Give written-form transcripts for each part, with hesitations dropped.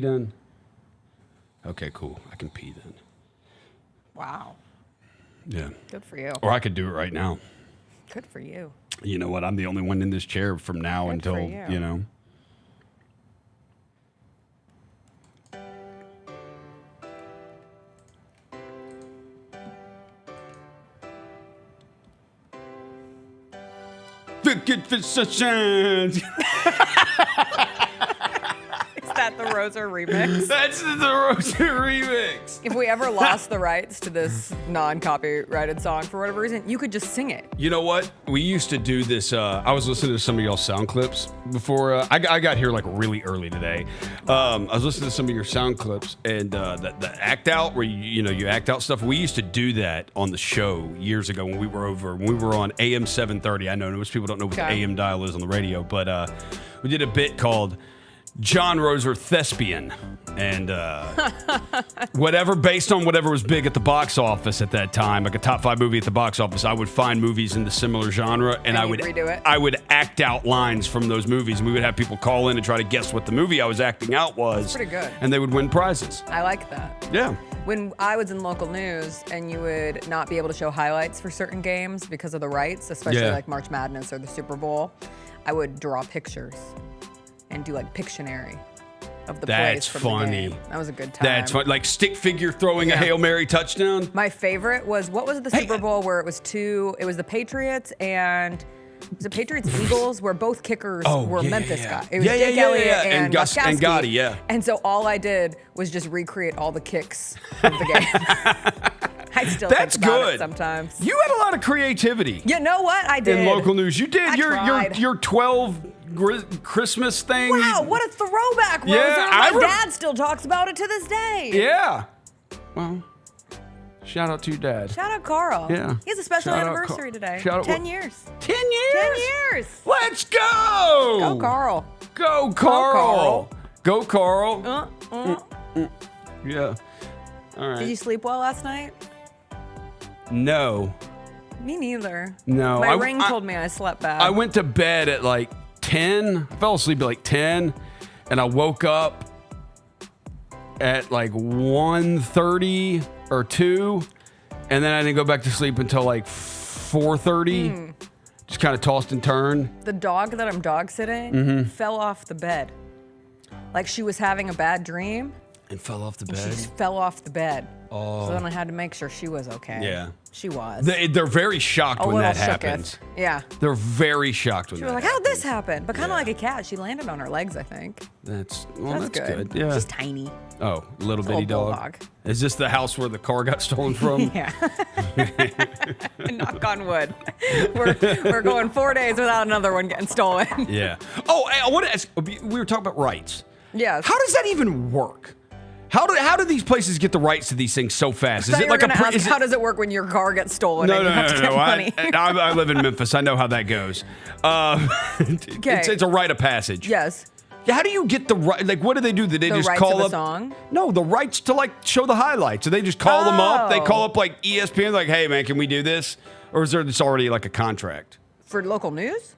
done? Okay, cool. I can pee then. Wow. Yeah. Good for you. Or I could do it right now. Good for you. You know what? I'm the only one in this chair from now Good until, for you. you know. Good for sunshine. Is that the Roser remix? That's the Rosa remix. If we ever lost the rights to this non-copyrighted song for whatever reason, you could just sing it. You know what? We used to do this. I was listening to some of y'all's sound clips before. I got here like really early today. I was listening to some of your sound clips and the act out where you act out stuff. We used to do that on the show years ago when we were on AM 730. I know most people don't know what the AM dial is on the radio, but we did a bit called John Roser Thespian, and whatever, based on whatever was big at the box office at that time, like a top 5 movie at the box office, I would find movies in the similar genre, and I would redo it. I would act out lines from those movies, and we would have people call in and try to guess what the movie I was acting out was. That's pretty good. And they would win prizes. I like that. Yeah. When I was in local news and you would not be able to show highlights for certain games because of the rights, especially like March Madness or the Super Bowl, I would draw pictures and do like Pictionary of the plays from the game. That was a good time. That's fun. Like stick figure throwing a Hail Mary touchdown. My favorite was, what was the Super Bowl where it was the Patriots and was it Patriots Eagles where both kickers were Memphis guys. It was Jake Elliott and Gostkowski. And Gotti, And so all I did was just recreate all the kicks of the game. I still That's think about good. it sometimes. You had a lot of creativity. You know what? I did. In local news. You did. I tried. Your 12 Christmas thing. Wow, what a throwback, Rosa. Yeah, My dad still talks about it to this day. Yeah. Well, shout out to your dad. Shout out Carl. Yeah. He has a special Shout out anniversary today. Shout out 10 years. 10 years? 10 years. Let's go. Go Carl. Go Carl. Go Carl. Yeah. All right. Did you sleep well last night? No. Me neither. No. My ring told me I slept bad. I went to bed at like 10. I fell asleep at like 10, and I woke up at like 1:30 or 2, and then I didn't go back to sleep until like 4:30. Just kind of tossed and turned. The dog that I'm dog sitting fell off the bed. Like she was having a bad dream. And fell off the bed? She just fell off the bed. Oh. So then I had to make sure she was okay. Yeah. She was. They're very shocked when that shooketh. happens. Yeah. They're very shocked when She that was like, happens. how'd this happen? But kind of like a cat. She landed on her legs, I think. That's That's good. Yeah. She's tiny. Oh, little bitty little dog. bulldog. Is this the house where the car got stolen from? Yeah. Knock on wood. We're going 4 days without another one getting stolen. Yeah. Oh, I want to ask. We were talking about rights. Yes. How does that even work? How do these places get the rights to these things so fast? Is it like how does it work when your car gets stolen and you have to get money? I live in Memphis. I know how that goes. It's a rite of passage. Yes. Yeah, how do you get the right? Like, what do they do? Did they The just rights call of a up? song? No, the rights to like show the highlights. So they just call them up. They call up like ESPN, like, "Hey, man, can we do this?" Or is there just already like a contract? For local news?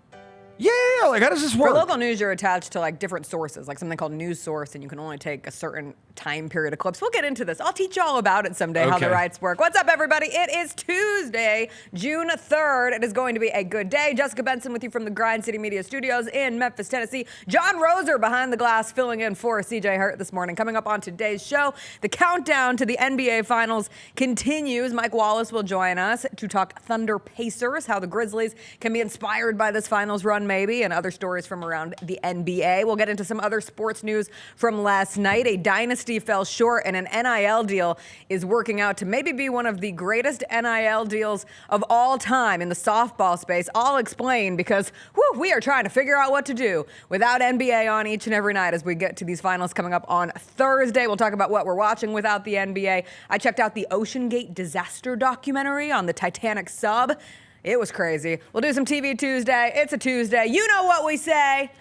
Yeah, like how does this work? For local news, you're attached to like different sources, like something called News Source, and you can only take a certain time period of clips. We'll get into this. I'll teach you all about it someday, how the rights work. What's up, everybody? It is Tuesday, June 3rd. It is going to be a good day. Jessica Benson with you from the Grind City Media Studios in Memphis, Tennessee. John Roser behind the glass filling in for CJ Hurt this morning. Coming up on today's show, the countdown to the NBA Finals continues. Mike Wallace will join us to talk Thunder Pacers, how the Grizzlies can be inspired by this finals run maybe, and other stories from around the NBA. We'll get into some other sports news from last night. A Dynasty fell short, and an NIL deal is working out to maybe be one of the greatest NIL deals of all time in the softball space. I'll explain because we are trying to figure out what to do without NBA on each and every night as we get to these finals coming up on Thursday. We'll talk about what we're watching without the NBA. I checked out the Ocean Gate disaster documentary on the Titanic sub. It was crazy. We'll do some TV Tuesday. It's a Tuesday. You know what we say.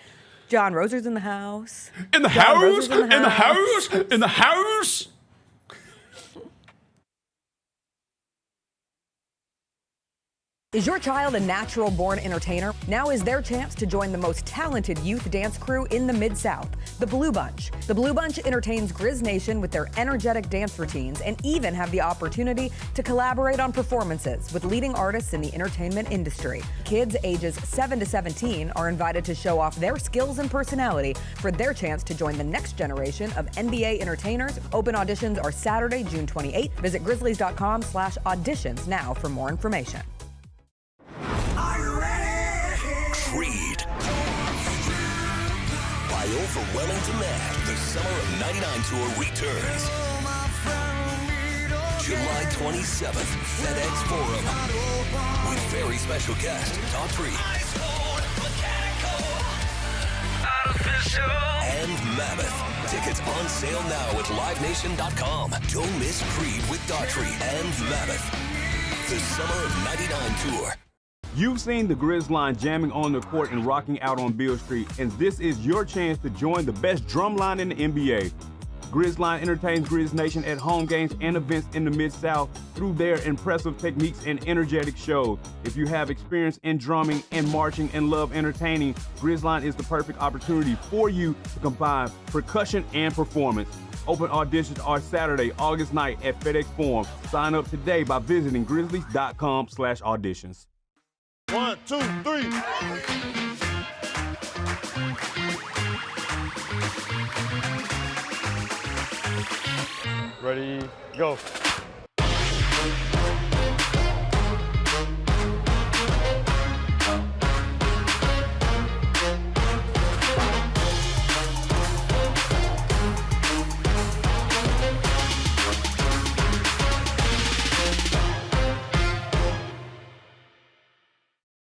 John Roser's in the house. In the house? In the house? In the house? Is your child a natural-born entertainer? Now is their chance to join the most talented youth dance crew in the Mid-South, the Blue Bunch. The Blue Bunch entertains Grizz Nation with their energetic dance routines and even have the opportunity to collaborate on performances with leading artists in the entertainment industry. Kids ages 7 to 17 are invited to show off their skills and personality for their chance to join the next generation of NBA entertainers. Open auditions are Saturday, June 28th. Visit grizzlies.com/auditions now for more information. Creed. By overwhelming demand, the Summer of '99 tour returns. July 27th, FedEx Forum. With very special guest, Daughtry. And Mammoth. Tickets on sale now at livenation.com. Don't miss Creed with Daughtry and Mammoth. The Summer of '99 tour. You've seen the Grizz line jamming on the court and rocking out on Beale Street, and this is your chance to join the best drum line in the NBA. Grizz line entertains Grizz Nation at home games and events in the Mid-South through their impressive techniques and energetic shows. If you have experience in drumming and marching and love entertaining, Grizz line is the perfect opportunity for you to combine percussion and performance. Open auditions are Saturday, August 9th at FedEx Forum. Sign up today by visiting grizzlies.com/auditions. 1, 2, 3. Ready, go.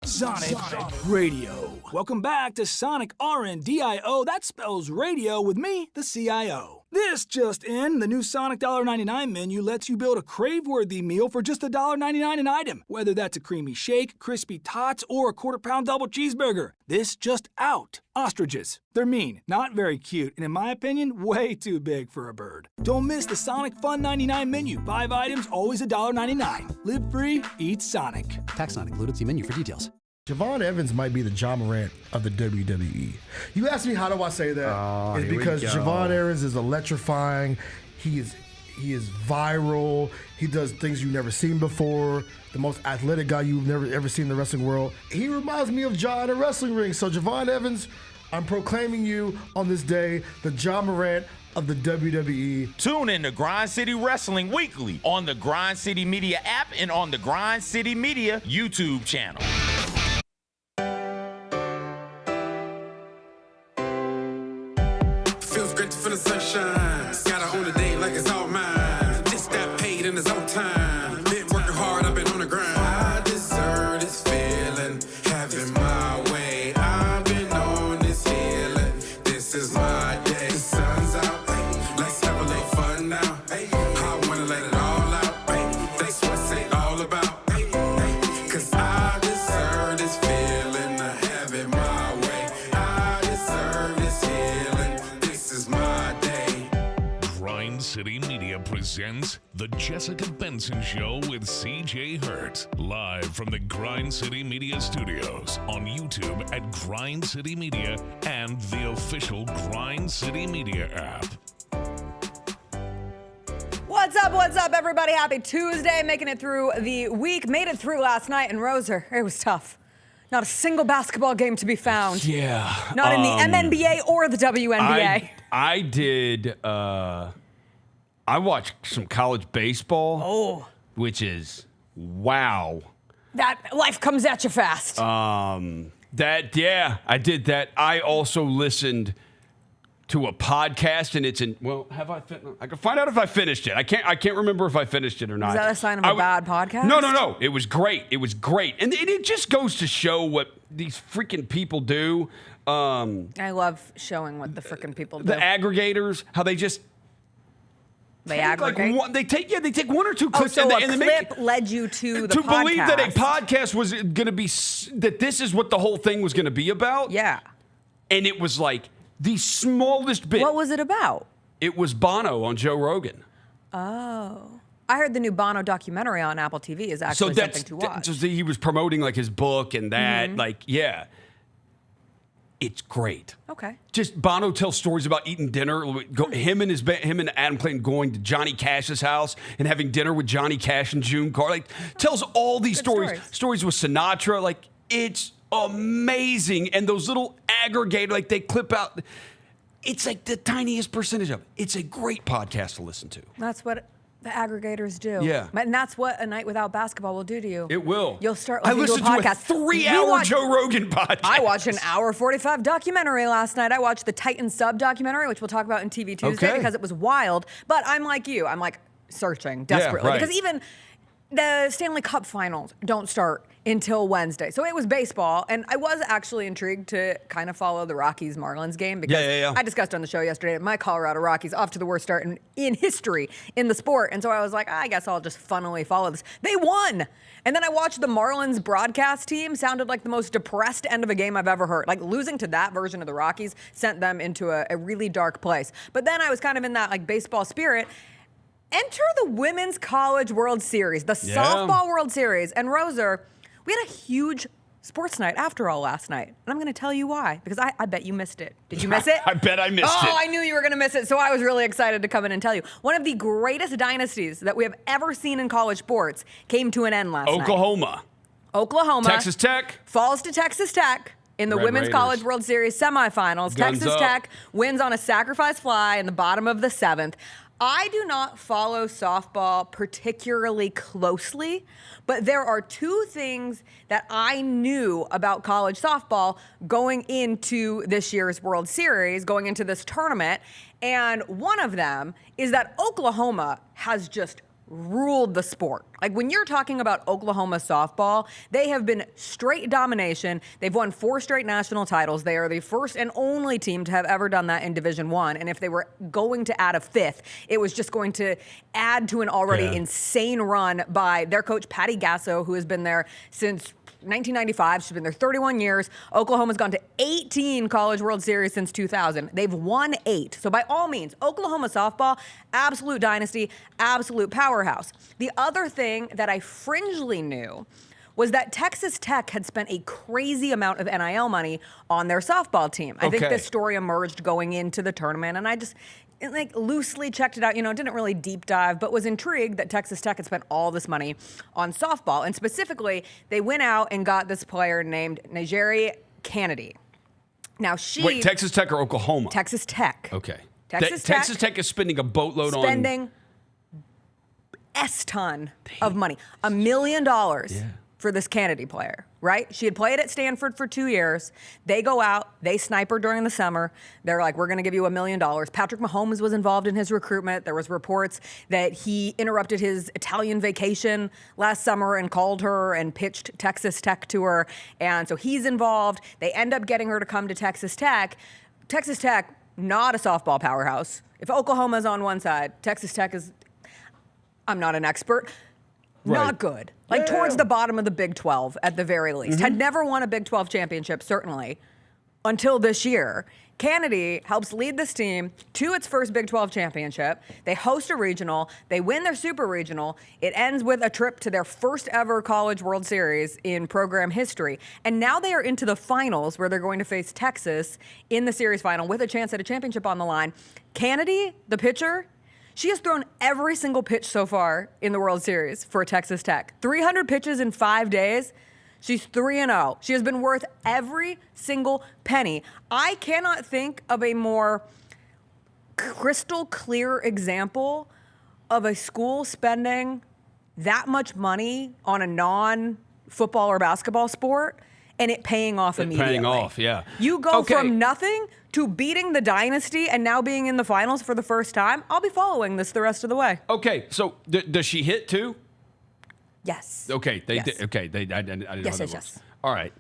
Sonic Radio. Welcome back to Sonic RNDIO. That spells radio with me, the CIO. This just in, the new Sonic $1.99 menu lets you build a crave-worthy meal for just $1.99 an item, whether that's a creamy shake, crispy tots, or a quarter-pound double cheeseburger. This just out. Ostriches. They're mean, not very cute, and in my opinion, way too big for a bird. Don't miss the Sonic Fun 99 menu. 5 items, always $1.99. Live free, eat Sonic. Tax not included. See menu for details. Javon Evans might be the Ja Morant of the WWE. You asked me how do I say that? It's because Javon Evans is electrifying. He is viral. He does things you've never seen before. The most athletic guy you've never ever seen in the wrestling world. He reminds me of Ja in a wrestling ring. So Javon Evans, I'm proclaiming you on this day the Ja Morant of the WWE. Tune in to Grind City Wrestling weekly on the Grind City Media app and on the Grind City Media YouTube channel. Feels great to feel the sunshine. Gotta own the day like it's all mine. Just got paid in his own time. Been working hard, I've been on the grind. I deserve this feeling, having my way. I've been on this healing. This is my day. The sun's out, ay. Let's have a little fun now. Ay. I wanna let it all out. Ay. That's what it's all about. Ay. Ay. 'Cause I deserve this feeling, having my way. I deserve this healing. This is my day. Grind City Media presents The Jessica Benson Show with CJ Hurt. Live from the Grind City Media Studios on YouTube at Grind City Media and the official Grind City Media app. What's up, everybody? Happy Tuesday. Making it through the week. Made it through last night in Roser. It was tough. Not a single basketball game to be found. Yeah. Not in the MNBA or the WNBA. I did. I watched some college baseball. Oh. Which is wow. That life comes at you fast. I did that. I also listened to a podcast, and it's in. Well, have I? I can find out if I finished it. I can't remember if I finished it or not. Is that a sign of a bad podcast? No. It was great. And it just goes to show what these freaking people do. I love showing what the freaking people do. The aggregators, how they just. They aggregate. They take one or two clips. So and a clip led you to the to podcast. believe that a podcast was going to be that this is what the whole thing was going to be about. Yeah. And it was like the smallest bit. What was it about? It was Bono on Joe Rogan. Oh. I heard the new Bono documentary on Apple TV is actually something to watch. So he was promoting like his book and that, it's great. Okay. Just Bono tells stories about eating dinner. Him and Adam Clayton going to Johnny Cash's house and having dinner with Johnny Cash and June Carter. Like, tells all these stories. Stories with Sinatra. Like, it's amazing. And those little aggregated, like they clip out. It's like the tiniest percentage of it. It's a great podcast to listen to. That's what the aggregators do. Yeah. And that's what a night without basketball will do to you. It will. You'll start I listening to a podcast. To a 3-hour Joe Rogan podcast. I watched an hour 45 documentary last night. I watched the Titan Sub documentary, which we'll talk about in TV Tuesday because it was wild. But I'm like you. I'm like searching desperately. Right. Because even the Stanley Cup finals don't start until Wednesday. So it was baseball, and I was actually intrigued to kind of follow the Rockies-Marlins game because I discussed on the show yesterday that my Colorado Rockies off to the worst start in history in the sport. And so I was like, I guess I'll just funnily follow this. They won! And then I watched the Marlins broadcast team. Sounded like the most depressed end of a game I've ever heard. Like losing to that version of the Rockies sent them into a really dark place. But then I was kind of in that like baseball spirit. Enter the Women's College World Series, the Softball World Series. And Roser, we had a huge sports night after all last night. And I'm going to tell you why, because I bet you missed it. Did you miss it? I bet I missed it. Oh, I knew you were going to miss it, so I was really excited to come in and tell you. One of the greatest dynasties that we have ever seen in college sports came to an end last night. Oklahoma. Texas Tech. Falls to Texas Tech in the Women's College World Series semifinals. Texas Tech wins on a sacrifice fly in the bottom of the 7th. I do not follow softball particularly closely, but there are two things that I knew about college softball going into this year's World Series, going into this tournament, and one of them is that Oklahoma has just ruled the sport. Like when you're talking about Oklahoma softball, they have been straight domination. They've won 4 straight national titles. They are the first and only team to have ever done that in Division I. And if they were going to add a 5th, it was just going to add to an already insane run by their coach, Patty Gasso, who has been there since 1995. She's been there 31 years. Oklahoma's gone to 18 College World Series since 2000. They've won 8. So by all means, Oklahoma softball, absolute dynasty, absolute powerhouse. The other thing that I fringely knew was that Texas Tech had spent a crazy amount of NIL money on their softball team. I think this story emerged going into the tournament, and I just loosely checked it out, didn't really deep dive, but was intrigued that Texas Tech had spent all this money on softball. And specifically, they went out and got this player named Najeri Kennedy. Now Wait, Texas Tech or Oklahoma? Texas Tech. Okay. Texas Tech is spending a boatload on... Spending S-ton of money. $1 million for this Kennedy player, right? She had played at Stanford for 2 years. They go out, they snipe her during the summer. They're like, we're going to give you $1 million. Patrick Mahomes was involved in his recruitment. There was reports that he interrupted his Italian vacation last summer and called her and pitched Texas Tech to her. And so he's involved. They end up getting her to come to Texas Tech. Texas Tech, not a softball powerhouse. If Oklahoma's on one side, Texas Tech is, I'm not an expert, not good. Like towards the bottom of the Big 12 at the very least. Had never won a Big 12 championship, certainly, until this year. Kennedy helps lead this team to its first Big 12 championship. They host a regional. They win their super regional. It ends with a trip to their first ever College World Series in program history. And now they are into the finals where they're going to face Texas in the series final with a chance at a championship on the line. Kennedy, the pitcher, she has thrown every single pitch so far in the World Series for Texas Tech. 300 pitches in 5 days. She's 3-0. She has been worth every single penny. I cannot think of a more crystal clear example of a school spending that much money on a non-football or basketball sport and it paying off immediately. Paying off, yeah. You go from nothing to beating the Dynasty and now being in the finals for the first time. I'll be following this the rest of the way. Okay, so does she hit too? Yes. Okay, Yes. Okay, I didn't know Yes, that yes. All right.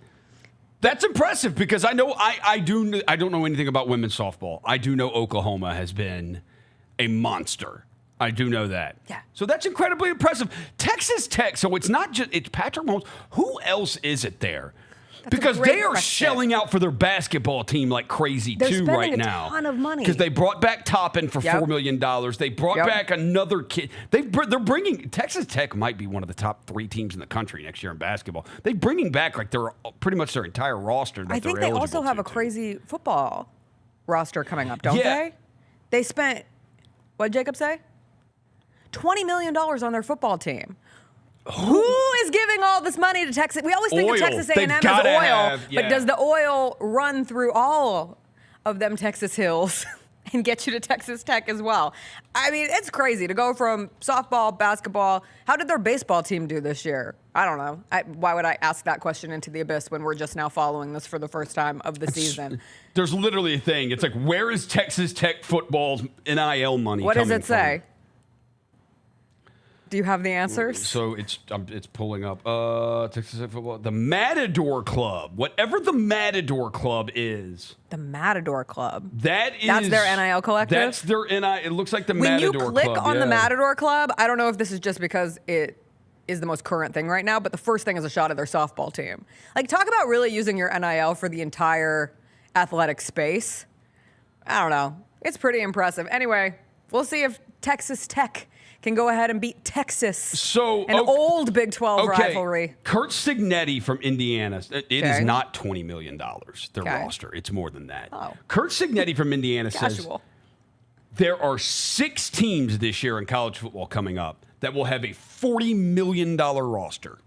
That's impressive because I know I don't know anything about women's softball. I do know Oklahoma has been a monster. I do know that. Yeah. So that's incredibly impressive. Texas Tech. So it's not just Patrick Mahomes. Who else is it there? because they are shelling out for their basketball team like crazy too right now. They're spending a ton of money. Because they brought back Toppin for $4 million. They brought back another kid. They're bringing Texas Tech might be one of the top 3 teams in the country next year in basketball. They're bringing back like pretty much their entire roster. I think they also have a crazy football roster coming up, don't they? They spent, what did Jacob say? $20 million on their football team. Who is giving all this money to Texas? We always think of Texas A&M as oil, but does the oil run through all of them Texas hills and get you to Texas Tech as well? I mean, it's crazy to go from softball, basketball. How did their baseball team do this year? I don't know. Why would I ask that question into the abyss when we're just now following this for the first time of the season? There's literally a thing. It's like, where is Texas Tech football's NIL money What coming does it say? Do you have the answers? So it's pulling up Texas Tech football. The Matador Club, whatever the Matador Club is. The Matador Club. That's their NIL collective? That's their NIL. It looks like the Matador Club. When you click on the Matador Club, I don't know if this is just because it is the most current thing right now, but the first thing is a shot of their softball team. Like, talk about really using your NIL for the entire athletic space. I don't know. It's pretty impressive. Anyway, we'll see if Texas Tech can go ahead and beat Texas. So an old Big 12 rivalry. Curt Cignetti from Indiana. It is not $20 million, their roster. It's more than that. Oh. Curt Cignetti from Indiana says there are 6 teams this year in college football coming up that will have a $40 million roster.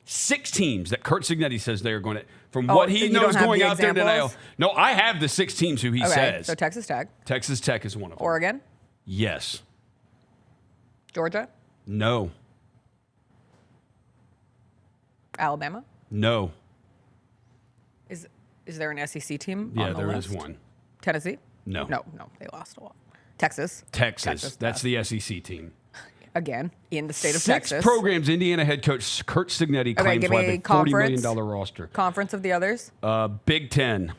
6 teams that Curt Cignetti says they are going to, from what he knows going out there today. No, I have the 6 teams who he says. So Texas Tech. Texas Tech is one of them. Oregon? Yes. Georgia? No. Alabama? No. Is there an SEC team Yeah, on the there list? is one. Tennessee? No. No, they lost a lot. Texas? That's the SEC team. Again, in the state of 6 Texas. programs, Indiana head coach Curt Cignetti claims will have a $40 million roster. Conference of the others? Big Ten.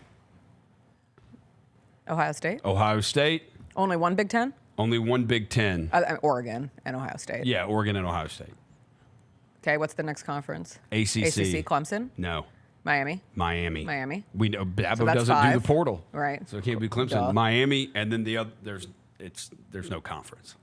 Ohio State? Ohio State. Only one Big Ten? Only one Big Ten. Oregon and Ohio State. Yeah, Oregon and Ohio State. Okay, what's the next conference? ACC. ACC, Clemson? No. Miami? Miami. We know Dabo So that's doesn't 5. do the portal. Right. So it can't be Clemson. Duh. Miami, and then the other, there's no conference.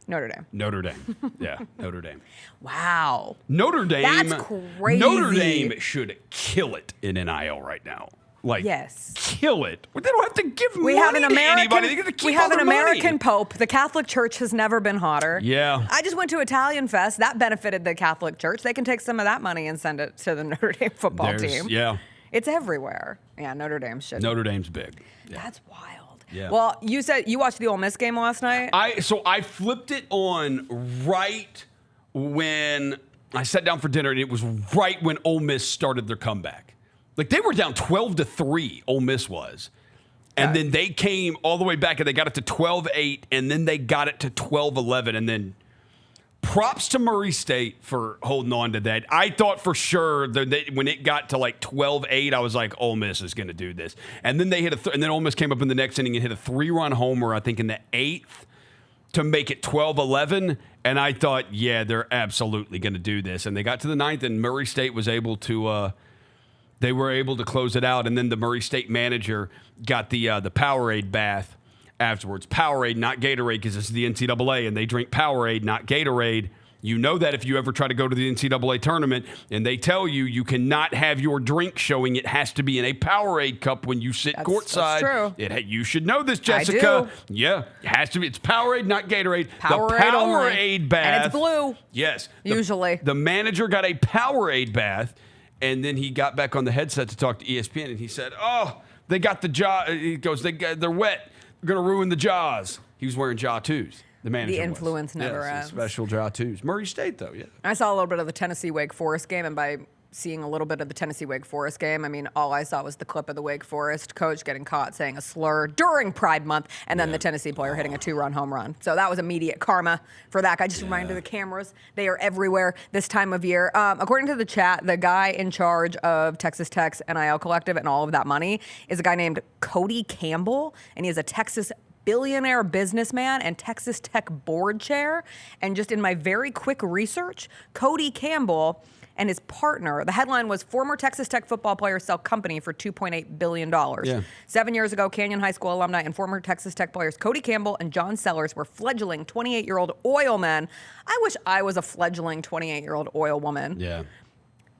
Notre Dame. Notre Dame. Yeah, Notre Dame. Wow. Notre Dame. That's crazy. Notre Dame should kill it in NIL right now. Like, yes. Kill it. They don't have to give We money have an to American, anybody. They're gonna keep we have all an their American money. Pope. The Catholic Church has never been hotter. Yeah. I just went to Italian Fest. That benefited the Catholic Church. They can take some of that money and send it to the Notre Dame football team. Yeah. It's everywhere. Yeah, Notre Dame shit. Notre Dame's big. Yeah. That's wild. Yeah. Well, you said you watched the Ole Miss game last night. I flipped it on right when I sat down for dinner, and it was right when Ole Miss started their comeback. Like, they were down 12-3, Ole Miss was. And then they came all the way back, and they got it to 12-8, and then they got it to 12-11, and then props to Murray State for holding on to that. I thought for sure that when it got to like 12-8, I was like, Ole Miss is going to do this. And then they hit and then Ole Miss came up in the next inning and hit a 3-run homer, I think in the 8th, to make it 12-11. And I thought, yeah, they're absolutely going to do this. And they got to the 9th, and Murray State was able to they were able to close it out. And then the Murray State manager got the Powerade bath afterwards. Powerade, not Gatorade, because this is the NCAA, and they drink Powerade, not Gatorade. You know that if you ever try to go to the NCAA tournament, and they tell you cannot have your drink showing. It has to be in a Powerade cup when you sit courtside. That's true. You should know this, Jessica. I do. Yeah, it has to be. It's Powerade, not Gatorade. Powerade the Powerade only. bath. And it's blue. Yes. Usually. The manager got a Powerade bath, and then he got back on the headset to talk to ESPN, and he said, "Oh, they got the jaw." He goes, "They're wet. They're going to ruin the jaws." He was wearing jaw twos. The manager The influence was. never yes, ends. Special jaw twos. Murray State, though, yeah. I saw a little bit of the Tennessee Wake Forest game, and by seeing a little bit of the Tennessee Wake Forest game, I mean, all I saw was the clip of the Wake Forest coach getting caught saying a slur during Pride Month, and then the Tennessee player hitting a 2-run home run. So that was immediate karma for that guy. Just reminded the cameras, they are everywhere this time of year. According to the chat, the guy in charge of Texas Tech's NIL collective and all of that money is a guy named Cody Campbell, and he is a Texas billionaire businessman and Texas Tech board chair. And just in my very quick research, Cody Campbell and his partner, the headline was former Texas Tech football players sell company for $2.8 billion. Yeah. 7 years ago, Canyon High School alumni and former Texas Tech players Cody Campbell and John Sellers were fledgling 28-year-old oil men. I wish I was a fledgling 28-year-old oil woman. Yeah.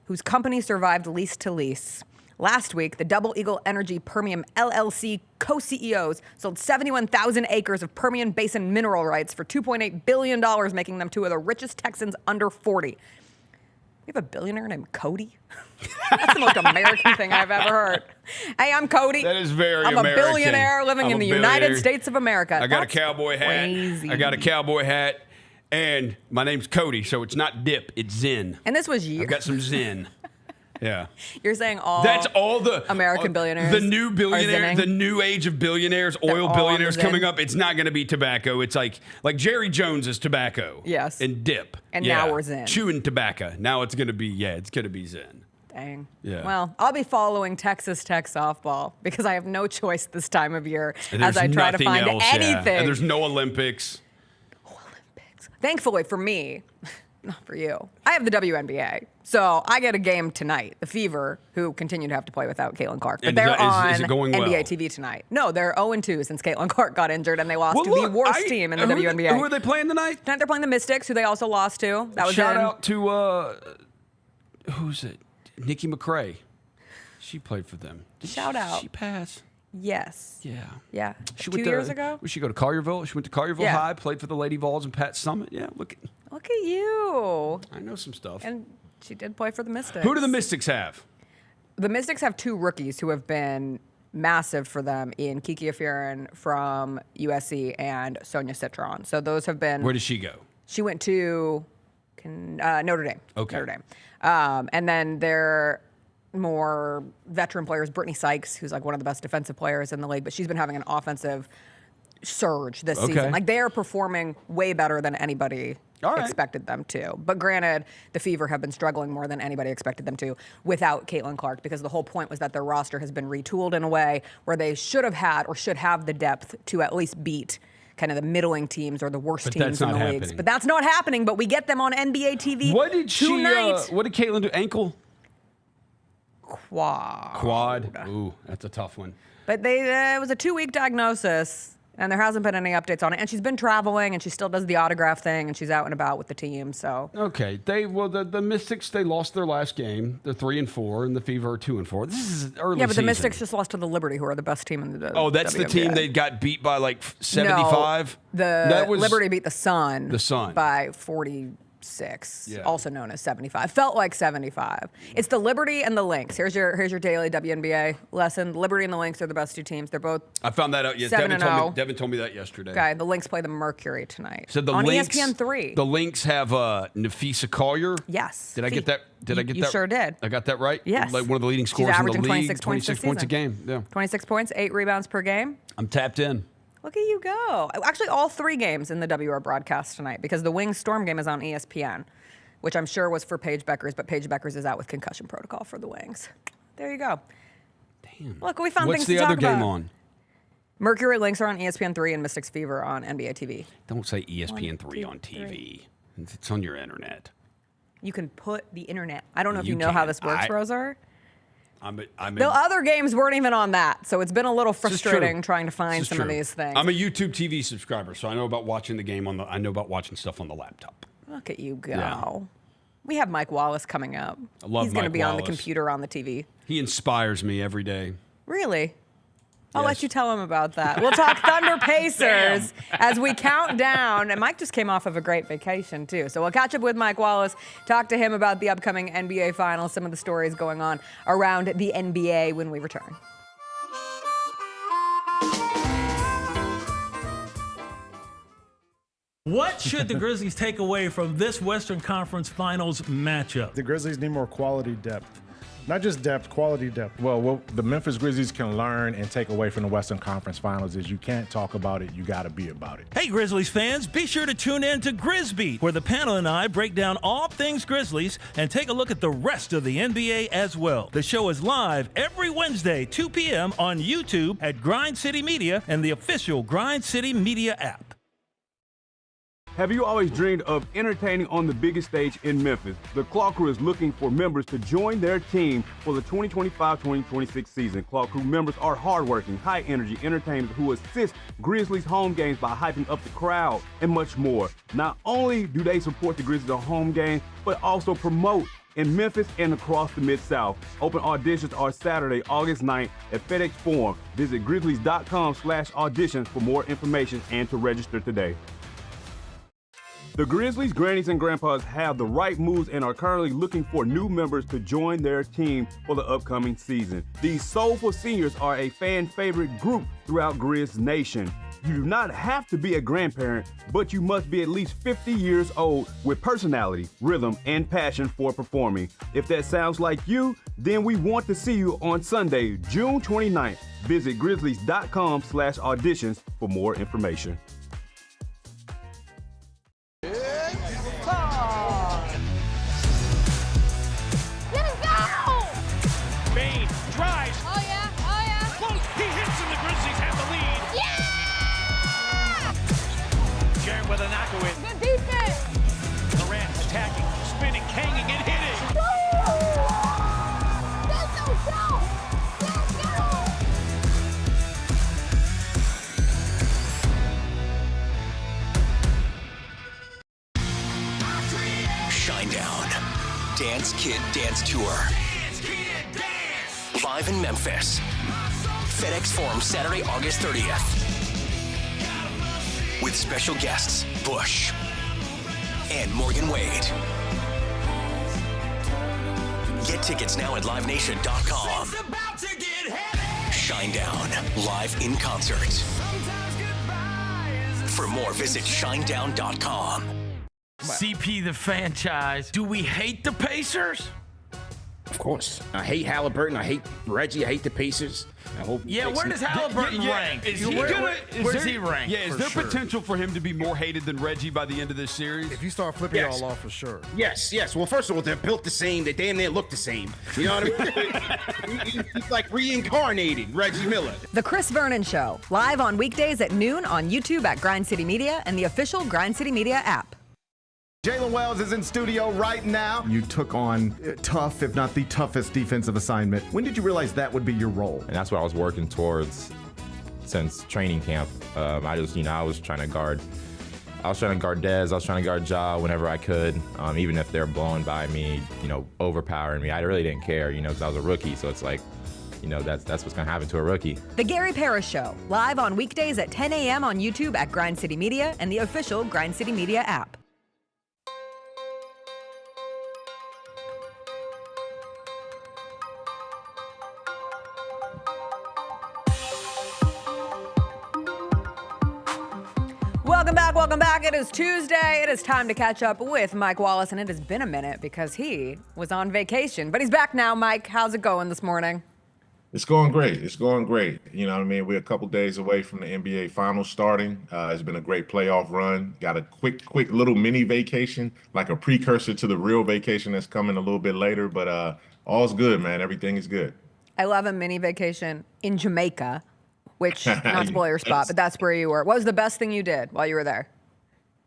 Whose company survived lease to lease. Last week, the Double Eagle Energy Permian LLC co-CEOs sold 71,000 acres of Permian Basin mineral rights for $2.8 billion, making them two of the richest Texans under 40. We have a billionaire named Cody? That's the most American thing I've ever heard. Hey, I'm Cody. That is very I'm American. a billionaire living in the United States of America. I got a cowboy hat. Crazy. I got a cowboy hat. And my name's Cody, so it's not dip, it's Zen. And this was years. I've got some Zen. Yeah. You're saying That's all the American billionaires. The new billionaire, the new age of billionaires, oil billionaires coming up. It's not going to be tobacco. It's like Jerry Jones is tobacco. Yes. And dip. And now we're Zen. Chewing tobacco. Now it's going to be Zen. Dang. Yeah. Well, I'll be following Texas Tech softball because I have no choice this time of year as I try to find anything. Yeah. And there's no Olympics. Thankfully for me, not for you, I have the WNBA. So I get a game tonight. The Fever, who continue to have to play without Caitlin Clark. But And they're is it going NBA well? TV tonight. No, they're 0-2 since Caitlin Clark got injured and they lost to the worst team in the WNBA. Who are they playing tonight? Tonight they're playing the Mystics, who they also lost to. That was Shout out to, who's it? Nikki McCrae. She played for them. Shout out. She passed. Yes. Yeah. Yeah. She 2 years ago? Where she go to Collierville? She went to Collierville Yeah. High, played for the Lady Vols and Pat Summit. Yeah, look at you. I know some stuff. And she did play for the Mystics. Who do the Mystics have? The Mystics have two rookies who have been massive for them in Kiki Afirin from USC and Sonia Citron. So those have been... Where did she go? She went to Notre Dame. Okay. Notre Dame. And then their more veteran players, Brittany Sykes, who's like one of the best defensive players in the league, but she's been having an offensive surge this season. Like they are performing way better than anybody expected them to. But granted, the Fever have been struggling more than anybody expected them to without Caitlin Clark, because the whole point was that their roster has been retooled in a way where they should have had or should have the depth to at least beat kind of the middling teams or the worst teams in the leagues. But that's not happening, but we get them on NBA TV What did tonight. What did Caitlin do? Ankle? Quad. Ooh, that's a tough one. But it was a 2-week diagnosis, and there hasn't been any updates on it. And she's been traveling, and she still does the autograph thing, and she's out and about with the team. So okay, the Mystics, they lost their last game. They're 3-4, and the Fever are 2-4. This is early. Yeah, but season. the Mystics just lost to the Liberty, who are the best team in the Oh, that's WNBA. the team they got beat by like 75. No, Liberty beat the Sun. The Sun by 46. Also known as 75. Felt like 75. It's the Liberty and the Lynx. Here's your daily WNBA lesson. Liberty and the Lynx are the best two teams. They're both. I found that out. Yes, 7-0. Devin told me that yesterday. Okay, the Lynx play the Mercury tonight. So the on Lynx, ESPN3. The Lynx have Nafisa Collier. Yes. Did I get that? Did I get that? You sure did. I got that right? Yes. Like one of the leading scorers in the league. 26 points this points a season. game. Yeah. 26 points, 8 rebounds per game. I'm tapped in. Look at you go. Actually, all 3 games in the W are broadcast tonight because the Wings Storm game is on ESPN, which I'm sure was for Paige Beckers, but Paige Beckers is out with concussion protocol for the Wings. There you go. Damn. Look, we found What's things to talk about. What's the other game on? Mercury Lynx are on ESPN3 and Mystics Fever on NBA TV. Don't say ESPN3 on TV. It's on your internet. You can put the internet. I don't know if You you know how can. this works, Roser. The The other games weren't even on that, so it's been a little frustrating trying to find some of these things. I'm a YouTube TV subscriber, so I know about watching the game I know about watching stuff on the laptop. Look at you go. Yeah. We have Mike Wallace coming up. I love He's going to Mike be on the Wallace. computer on the TV. He inspires me every day. Really? I'll Yes. let you tell him about that. We'll talk Thunder Pacers as we count down. And Mike just came off of a great vacation, too. So we'll catch up with Mike Wallace, talk to him about the upcoming NBA Finals, some of the stories going on around the NBA when we return. What should the Grizzlies take away from this Western Conference Finals matchup? The Grizzlies need more quality depth. not just depth, quality depth. Well, what the Memphis Grizzlies can learn and take away from the Western Conference Finals is you can't talk about it, you got to be about it. Hey, Grizzlies fans, be sure to tune in to Grizzbeat, where the panel and I break down all things Grizzlies and take a look at the rest of the NBA as well. The show is live every Wednesday, 2 p.m. on YouTube at Grind City Media and the official Grind City Media app. Have you always dreamed of entertaining on the biggest stage in Memphis? The Claw Crew is looking for members to join their team for the 2025-2026 season. Claw Crew members are hardworking, high-energy entertainers who assist Grizzlies home games by hyping up the crowd and much more. Not only do they support the Grizzlies on home games, but also promote in Memphis and across the Mid-South. Open auditions are Saturday, August 9th at FedEx Forum. Visit grizzlies.com/auditions for more information and to register today. The Grizzlies, grannies, and grandpas have the right moves and are currently looking for new members to join their team for the upcoming season. These soulful seniors are a fan favorite group throughout Grizz Nation. You do not have to be a grandparent, but you must be at least 50 years old with personality, rhythm, and passion for performing. If that sounds like you, then we want to see you on Sunday, June 29th. Visit grizzlies.com/auditions for more information. With a knockaway. Good defense. Durant attacking, spinning, hanging, and hitting. Let's go. Shinedown. Dance Kid Dance Tour. Live in Memphis. FedEx Forum, Saturday, August 30th. With special guests, Bush and Morgan Wade. Get tickets now at livenation.com. Shinedown, live in concert. For more, visit shinedown.com. CP the franchise. Do we hate the Pacers? Of course. I hate Haliburton. I hate Reggie. I hate the Pacers. I hope. Yeah, where does Haliburton rank? Is he Where does he rank? Yeah, is there potential for him to be more hated than Reggie by the end of this series? If you start flipping y'all off, for sure. Yes. Well, first of all, they're built the same. They damn near look the same. You know what I mean? He's like reincarnated Reggie Miller. The Chris Vernon Show, live on weekdays at noon on YouTube at Grind City Media and the official Grind City Media app. Jalen Wells is in studio right now. You took on tough, if not the toughest defensive assignment. When did you realize that would be your role? And that's what I was working towards since training camp. I was trying to guard Dez. I was trying to guard Ja whenever I could, even if they're blowing by me, overpowering me. I really didn't care, because I was a rookie. So it's like, that's what's going to happen to a rookie. The Gary Parrish Show, live on weekdays at 10 a.m. on YouTube at Grind City Media and the official Grind City Media app. Welcome back. It is Tuesday. It is time to catch up with Mike Wallace, and it has been a minute because he was on vacation. But he's back now. Mike, how's it going this morning? It's going great. You know what I mean? We're a couple days away from the NBA Finals starting. It's been a great playoff run. Got a quick little mini vacation, like a precursor to the real vacation that's coming a little bit later. But all's good, man. Everything is good. I love a mini vacation in Jamaica, which, not to spoil your spot, but that's where you were. What was the best thing you did while you were there?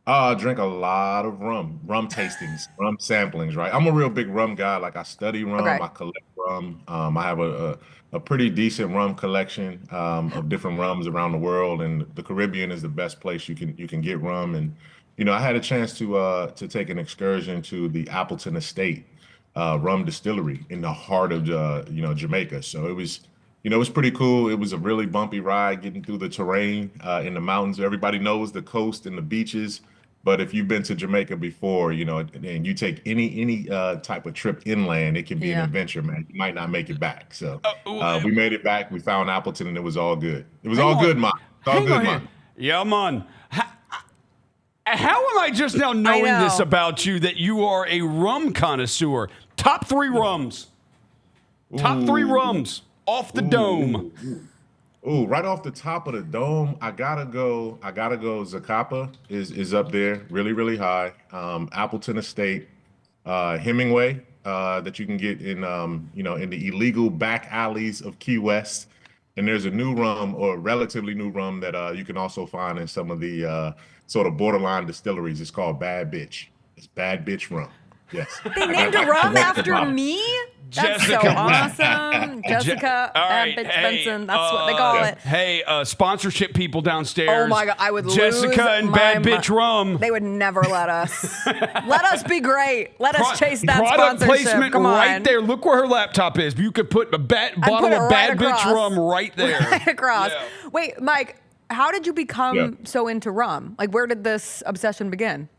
I drink a lot of rum tastings, rum samplings, right? I'm a real big rum guy. Like, I study rum, I collect rum. I have a pretty decent rum collection of different rums around the world, and the Caribbean is the best place you can get rum. And I had a chance to take an excursion to the Appleton Estate rum distillery in the heart of Jamaica. So it was pretty cool. It was a really bumpy ride getting through the terrain in the mountains. Everybody knows the coast and the beaches. But if you've been to Jamaica before, and you take any type of trip inland, it can be an adventure, man. You might not make it back. So we made it back. We found Appleton, and it was all good. It was all good, man. It's all good, man. Yeah, man. How am I just now knowing this about you, that you are a rum connoisseur? Top 3 rums. Top 3 rums off the dome. Ooh, right off the top of the dome, I gotta go. Zacapa is up there, really, really high. Appleton Estate, Hemingway, that you can get in, in the illegal back alleys of Key West. And there's a new rum, or a relatively new rum, that you can also find in some of the sort of borderline distilleries. It's called Bad Bitch. It's Bad Bitch rum. Yes. They named a rum after me? That's so awesome. Jessica, Bad Bitch Benson. That's what they call it. Hey, sponsorship people downstairs. Oh my God, I would Jessica lose and my Bad Bitch Rum. They would never let us. Let us be great. Let us chase that product sponsorship. placement Come on. right there. Look where her laptop is. You could put a bottle of Bad Bitch Rum right there. Right across. Yeah. Wait, Mike, how did you become so into rum? Like, where did this obsession begin?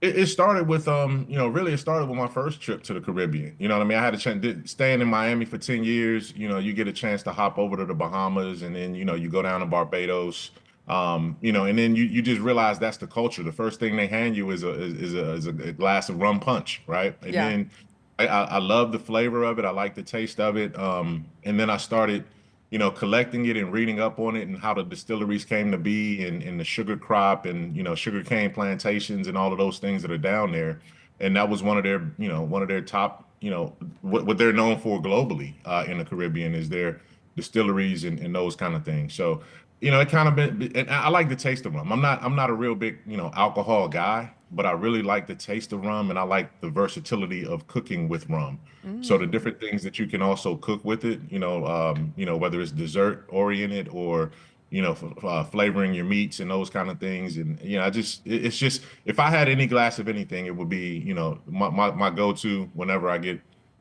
It started with, it started with my first trip to the Caribbean. You know what I mean? I had a chance, staying in Miami for 10 years, you get a chance to hop over to the Bahamas, and then, you go down to Barbados, and then you just realize that's the culture. The first thing they hand you is a glass of rum punch, right? And then I love the flavor of it. I like the taste of it. And then I started, collecting it and reading up on it and how the distilleries came to be, and the sugar crop, and, sugar cane plantations and all of those things that are down there. And that was one of their top, what they're known for globally in the Caribbean is their distilleries and those kind of things. So, it kind of been, and I like the taste of rum. I'm not a real big, alcohol guy, but I really like the taste of rum, and I like the versatility of cooking with rum. So the different things that you can also cook with it, whether it's dessert oriented or, flavoring your meats and those kind of things. And, it's just, if I had any glass of anything, it would be, my go-to whenever I get,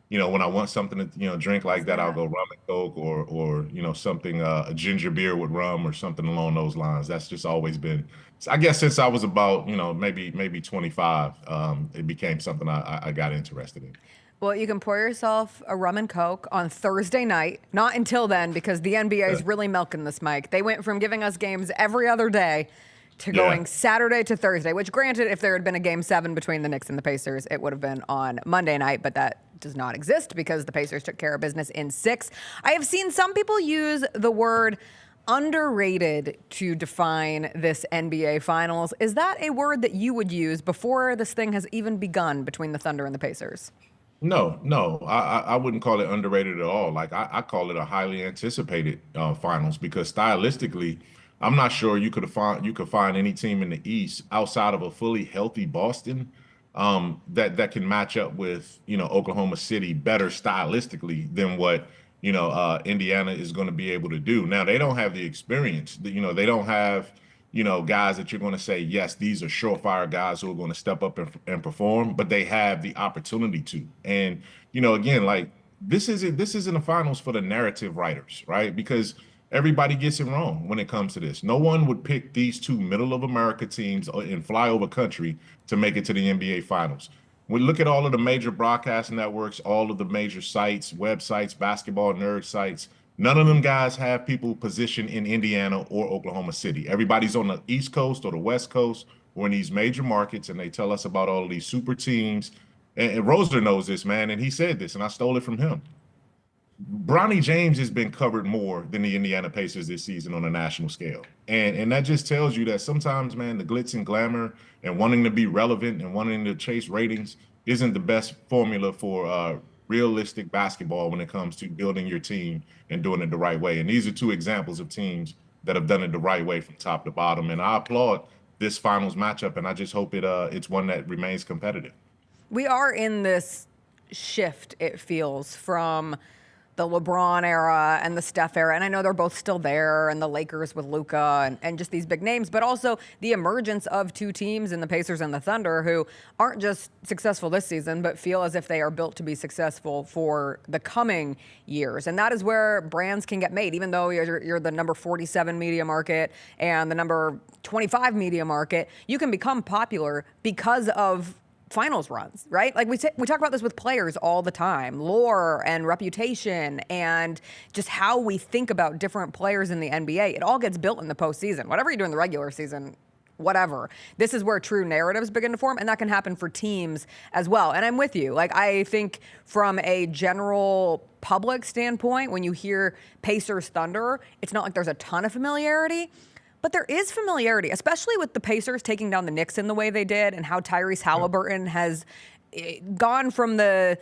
when I want something to, drink like that, I'll go rum and Coke or something, a ginger beer with rum or something along those lines. That's just always been, I guess, since I was about, maybe 25, it became something I got interested in. Well, you can pour yourself a rum and Coke on Thursday night. Not until then, because the NBA is really milking this, Mike. They went from giving us games every other day to going Saturday to Thursday, which, granted, if there had been a Game 7 between the Knicks and the Pacers, it would have been on Monday night, but that does not exist because the Pacers took care of business in 6. I have seen some people use the word underrated to define this NBA Finals. Is that a word that you would use before this thing has even begun between the Thunder and the Pacers? No, I wouldn't call it underrated at all. Like, I call it a highly anticipated finals, because stylistically, I'm not sure you could find any team in the East outside of a fully healthy Boston that can match up with Oklahoma City better stylistically than what Indiana is going to be able to do. Now, they don't have the experience. They don't have guys that you're going to say, yes, these are surefire guys who are going to step up and perform, but they have the opportunity to. And, again, like, this isn't a finals for the narrative writers, right? Because everybody gets it wrong when it comes to this. No one would pick these two middle of America teams in flyover country to make it to the NBA Finals. We look at all of the major broadcast networks, all of the major sites, websites, basketball nerd sites. None of them guys have people positioned in Indiana or Oklahoma City. Everybody's on the East Coast or the West Coast or in these major markets, and they tell us about all of these super teams. And Roser knows this, man, and he said this, and I stole it from him. Bronny James has been covered more than the Indiana Pacers this season on a national scale. And that just tells you that sometimes, man, the glitz and glamour and wanting to be relevant and wanting to chase ratings isn't the best formula for realistic basketball when it comes to building your team and doing it the right way. And these are two examples of teams that have done it the right way from top to bottom. And I applaud this finals matchup, and I just hope it's one that remains competitive. We are in this shift, it feels, from the LeBron era and the Steph era. And I know they're both still there, and the Lakers with Luka and just these big names, but also the emergence of two teams in the Pacers and the Thunder who aren't just successful this season, but feel as if they are built to be successful for the coming years. And that is where brands can get made. Even though you're the number 47 media market and the number 25 media market, you can become popular because of finals runs, right? Like we talk about this with players all the time, lore and reputation and just how we think about different players in the NBA. It all gets built in the postseason. Whatever you do in the regular season whatever. This is where true narratives begin to form, and that can happen for teams as well. And I'm with you. Like, I think from a general public standpoint, when you hear Pacers Thunder, it's not like there's a ton of familiarity, but there is familiarity, especially with the Pacers taking down the Knicks in the way they did and how Tyrese Haliburton has gone from the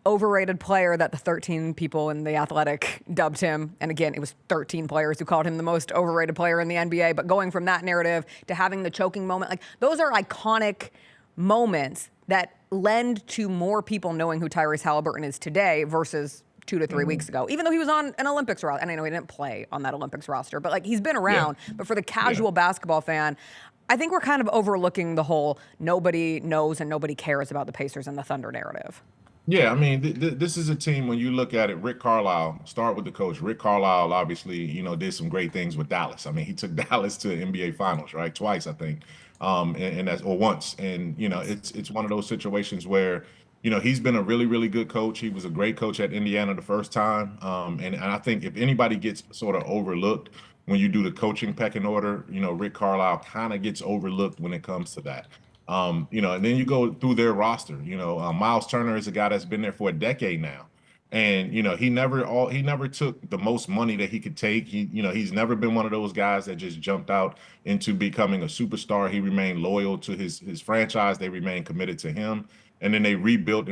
overrated player that the 13 people in The Athletic dubbed him. And again, it was 13 players who called him the most overrated player in the NBA. But going from that narrative to having the choking moment, like those are iconic moments that lend to more people knowing who Tyrese Haliburton is today versus 2 to 3 weeks ago, even though he was on an Olympics roster. And I know he didn't play on that Olympics roster, but like he's been around. But for the casual basketball fan, I think we're kind of overlooking the whole nobody knows and nobody cares about the Pacers and the Thunder narrative. Yeah, I mean, this is a team, when you look at it, Rick Carlisle, start with the coach. Rick Carlisle obviously, did some great things with Dallas. I mean, he took Dallas to NBA Finals, right? Twice, I think, and that's, or once. And, it's one of those situations where, he's been a really, really good coach. He was a great coach at Indiana the first time. And I think if anybody gets sort of overlooked when you do the coaching pecking order, Rick Carlisle kind of gets overlooked when it comes to that. And then you go through their roster. Miles Turner is a guy that's been there for a decade now, and he never took the most money that he could take. He's never been one of those guys that just jumped out into becoming a superstar. He remained loyal to his franchise. They remained committed to him, and then they rebuilt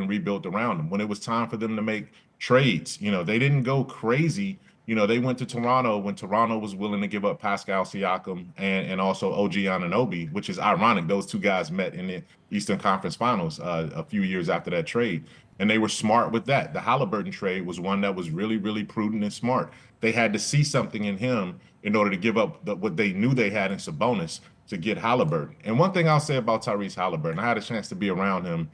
around him. When it was time for them to make trades, they didn't go crazy. They went to Toronto when Toronto was willing to give up Pascal Siakam and also OG Anunoby, which is ironic. Those two guys met in the Eastern Conference Finals a few years after that trade, and they were smart with that. The Haliburton trade was one that was really, really prudent and smart. They had to see something in him in order to give up what they knew they had in Sabonis to get Haliburton. And one thing I'll say about Tyrese Haliburton, I had a chance to be around him,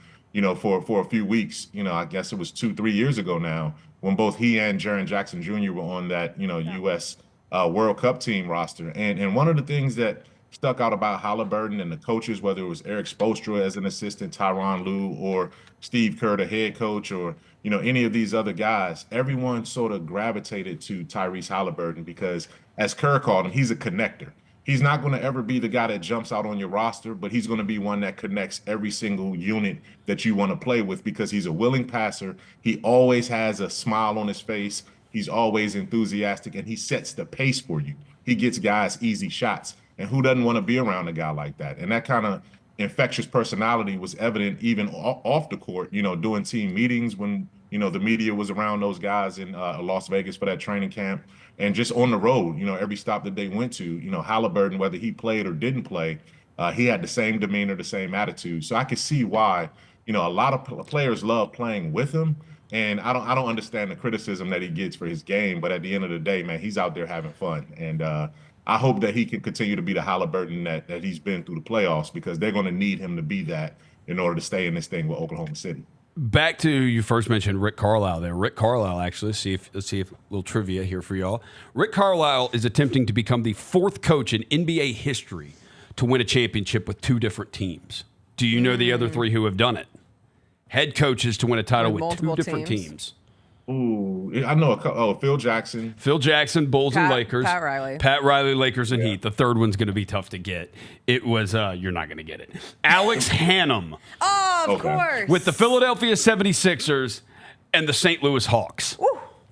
for a few weeks. I guess it was 2-3 years ago now, when both he and Jaren Jackson Jr. were on that, U.S. World Cup team roster. And one of the things that stuck out about Haliburton and the coaches, whether it was Eric Spoelstra as an assistant, Tyronn Lue, or Steve Kerr, the head coach, or, any of these other guys, everyone sort of gravitated to Tyrese Haliburton because, as Kerr called him, he's a connector. He's not going to ever be the guy that jumps out on your roster, but he's going to be one that connects every single unit that you want to play with because he's a willing passer. He always has a smile on his face. He's always enthusiastic, and he sets the pace for you. He gets guys easy shots, and who doesn't want to be around a guy like that? And that kind of infectious personality was evident even off the court, doing team meetings when, the media was around those guys in Las Vegas for that training camp. And just on the road, every stop that they went to, Haliburton, whether he played or didn't play, he had the same demeanor, the same attitude. So I could see why, a lot of players love playing with him. And I don't understand the criticism that he gets for his game. But at the end of the day, man, he's out there having fun. And I hope that he can continue to be the Haliburton that he's been through the playoffs, because they're going to need him to be that in order to stay in this thing with Oklahoma City. Back to, you first mentioned Rick Carlisle there. Rick Carlisle, actually, let's see if a little trivia here for y'all. Rick Carlisle is attempting to become the 4th coach in NBA history to win a championship with 2 different teams. Do you know the other 3 who have done it? Head coaches to win a title with 2 different teams. Ooh, I know Phil Jackson. Phil Jackson, Bulls and Lakers. Pat Riley. Pat Riley, Lakers and Heat. The third one's going to be tough to get. It was, you're not going to get it. Alex Hannum. Oh, of course. With the Philadelphia 76ers and the St. Louis Hawks. Woo.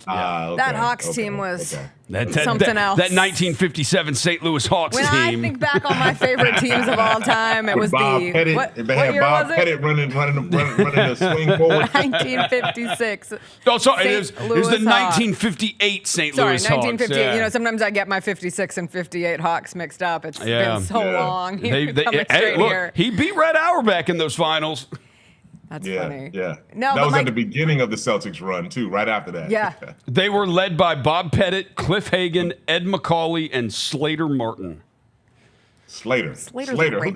That Hawks team was something else. That 1957 St. Louis Hawks team. When I think back on my favorite teams of all time, it was Bob the Pettit. what year Bob was it? Pettit running the swing forward. 1956. Oh, sorry, it was the 1958 St. Louis Hawks. 1958. Yeah. Sometimes I get my 56 and 58 Hawks mixed up. It's been so long. Look, he beat Red Auerbach in those finals. That's funny. Yeah. No, that was at the beginning of the Celtics run, too, right after that. Yeah. They were led by Bob Pettit, Cliff Hagan, Ed McCauley, and Slater Martin. Slater.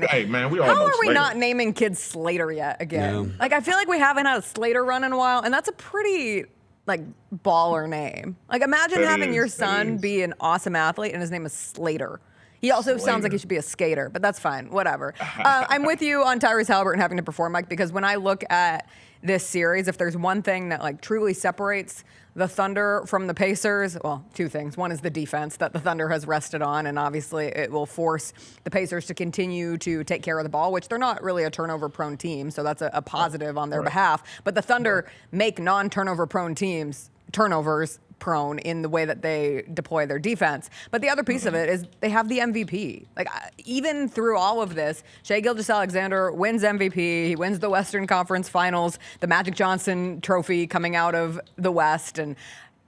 Hey, man, we all know How are we Slater. not naming kids Slater yet again? Like, I feel like we haven't had a Slater run in a while, and that's a pretty, baller name. Like, imagine having your son be an awesome athlete, and his name is Slater. He also sounds like he should be a skater, but that's fine. Whatever. I'm with you on Tyrese Haliburton having to perform, Mike, because when I look at this series, if there's one thing that like truly separates the Thunder from the Pacers, well, two things. One is the defense that the Thunder has rested on, and obviously it will force the Pacers to continue to take care of the ball, which they're not really a turnover-prone team, so that's a positive on their behalf. But the Thunder make non-turnover-prone teams turnovers prone in the way that they deploy their defense. But the other piece of it is they have the MVP. Like, even through all of this, Shai Gilgeous-Alexander wins MVP. He wins the Western Conference Finals, the Magic Johnson Trophy coming out of the West. And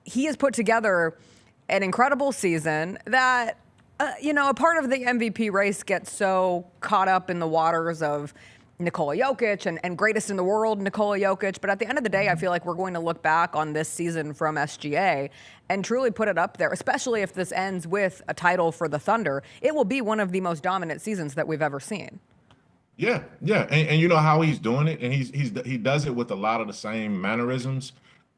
he has put together an incredible season that, a part of the MVP race gets so caught up in the waters of Nikola Jokic and greatest in the world, Nikola Jokic. But at the end of the day, I feel like we're going to look back on this season from SGA and truly put it up there, especially if this ends with a title for the Thunder. It will be one of the most dominant seasons that we've ever seen. Yeah. And you know how he's doing it, and he does it with a lot of the same mannerisms.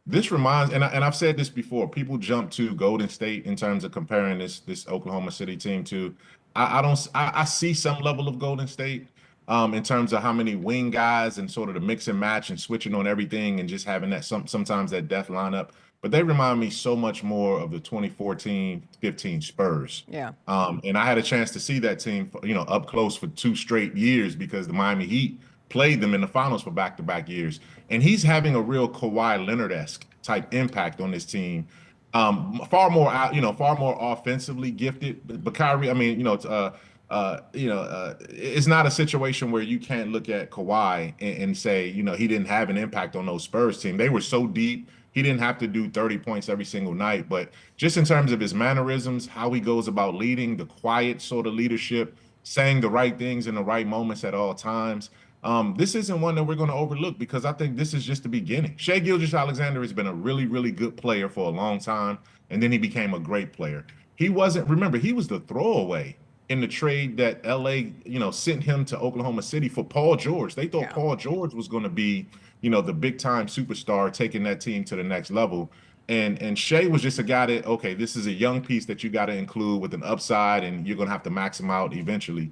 This reminds, and I've said this before, people jump to Golden State in terms of comparing this Oklahoma City team to. I see some level of Golden State. In terms of how many wing guys and sort of the mix and match and switching on everything and just having that sometimes that death lineup. But they remind me so much more of the 2014-15 Spurs. Yeah. And I had a chance to see that team, up close for 2 straight years because the Miami Heat played them in the finals for back-to-back years. And he's having a real Kawhi Leonard-esque type impact on this team. Far more offensively gifted. But Kyrie, it's not a situation where you can't look at Kawhi and say, he didn't have an impact on those Spurs team. They were so deep. He didn't have to do 30 points every single night. But just in terms of his mannerisms, how he goes about leading, the quiet sort of leadership, saying the right things in the right moments at all times. This isn't one that we're going to overlook because I think this is just the beginning. Shai Gilgeous-Alexander has been a really, really good player for a long time, and then he became a great player. He was the throwaway in the trade that LA, sent him to Oklahoma City for Paul George. They thought Paul George was going to be, the big time superstar taking that team to the next level. And Shai was just a guy that, okay, this is a young piece that you got to include with an upside and you're going to have to max him out eventually.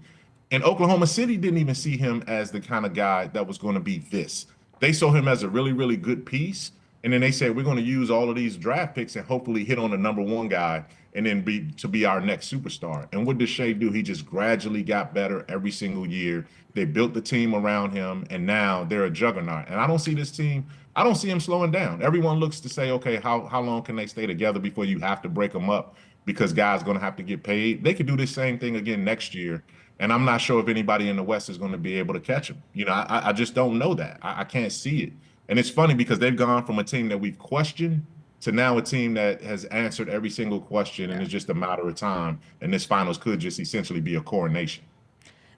And Oklahoma City didn't even see him as the kind of guy that was going to be this. They saw him as a really, really good piece. And then they said, we're going to use all of these draft picks and hopefully hit on the number one guy and then be our next superstar. And what did Shai do? He just gradually got better every single year. They built the team around him, and now they're a juggernaut. And I don't see this team, I don't see him slowing down. Everyone looks to say, okay, how long can they stay together before you have to break them up because guys going to have to get paid? They could do the same thing again next year. And I'm not sure if anybody in the West is going to be able to catch them. I just don't know that. I can't see it. And it's funny because they've gone from a team that we've questioned to now a team that has answered every single question, and it's just a matter of time. And this finals could just essentially be a coronation.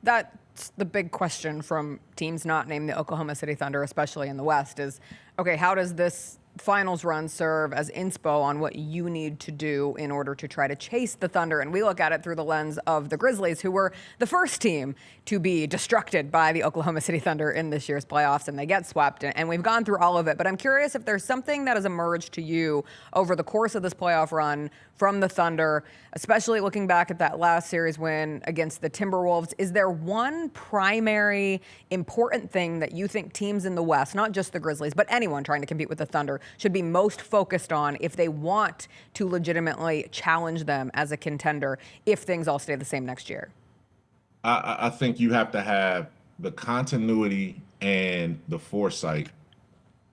That's the big question from teams not named the Oklahoma City Thunder, especially in the West, is, okay, how does this finals run serve as inspo on what you need to do in order to try to chase the Thunder? And we look at it through the lens of the Grizzlies, who were the first team to be destructed by the Oklahoma City Thunder in this year's playoffs, and they get swept. And we've gone through all of it, but I'm curious if there's something that has emerged to you over the course of this playoff run from the Thunder, especially looking back at that last series win against the Timberwolves. Is there one primary important thing that you think teams in the West, not just the Grizzlies, but anyone trying to compete with the Thunder, should be most focused on if they want to legitimately challenge them as a contender if things all stay the same next year? I think you have to have the continuity and the foresight.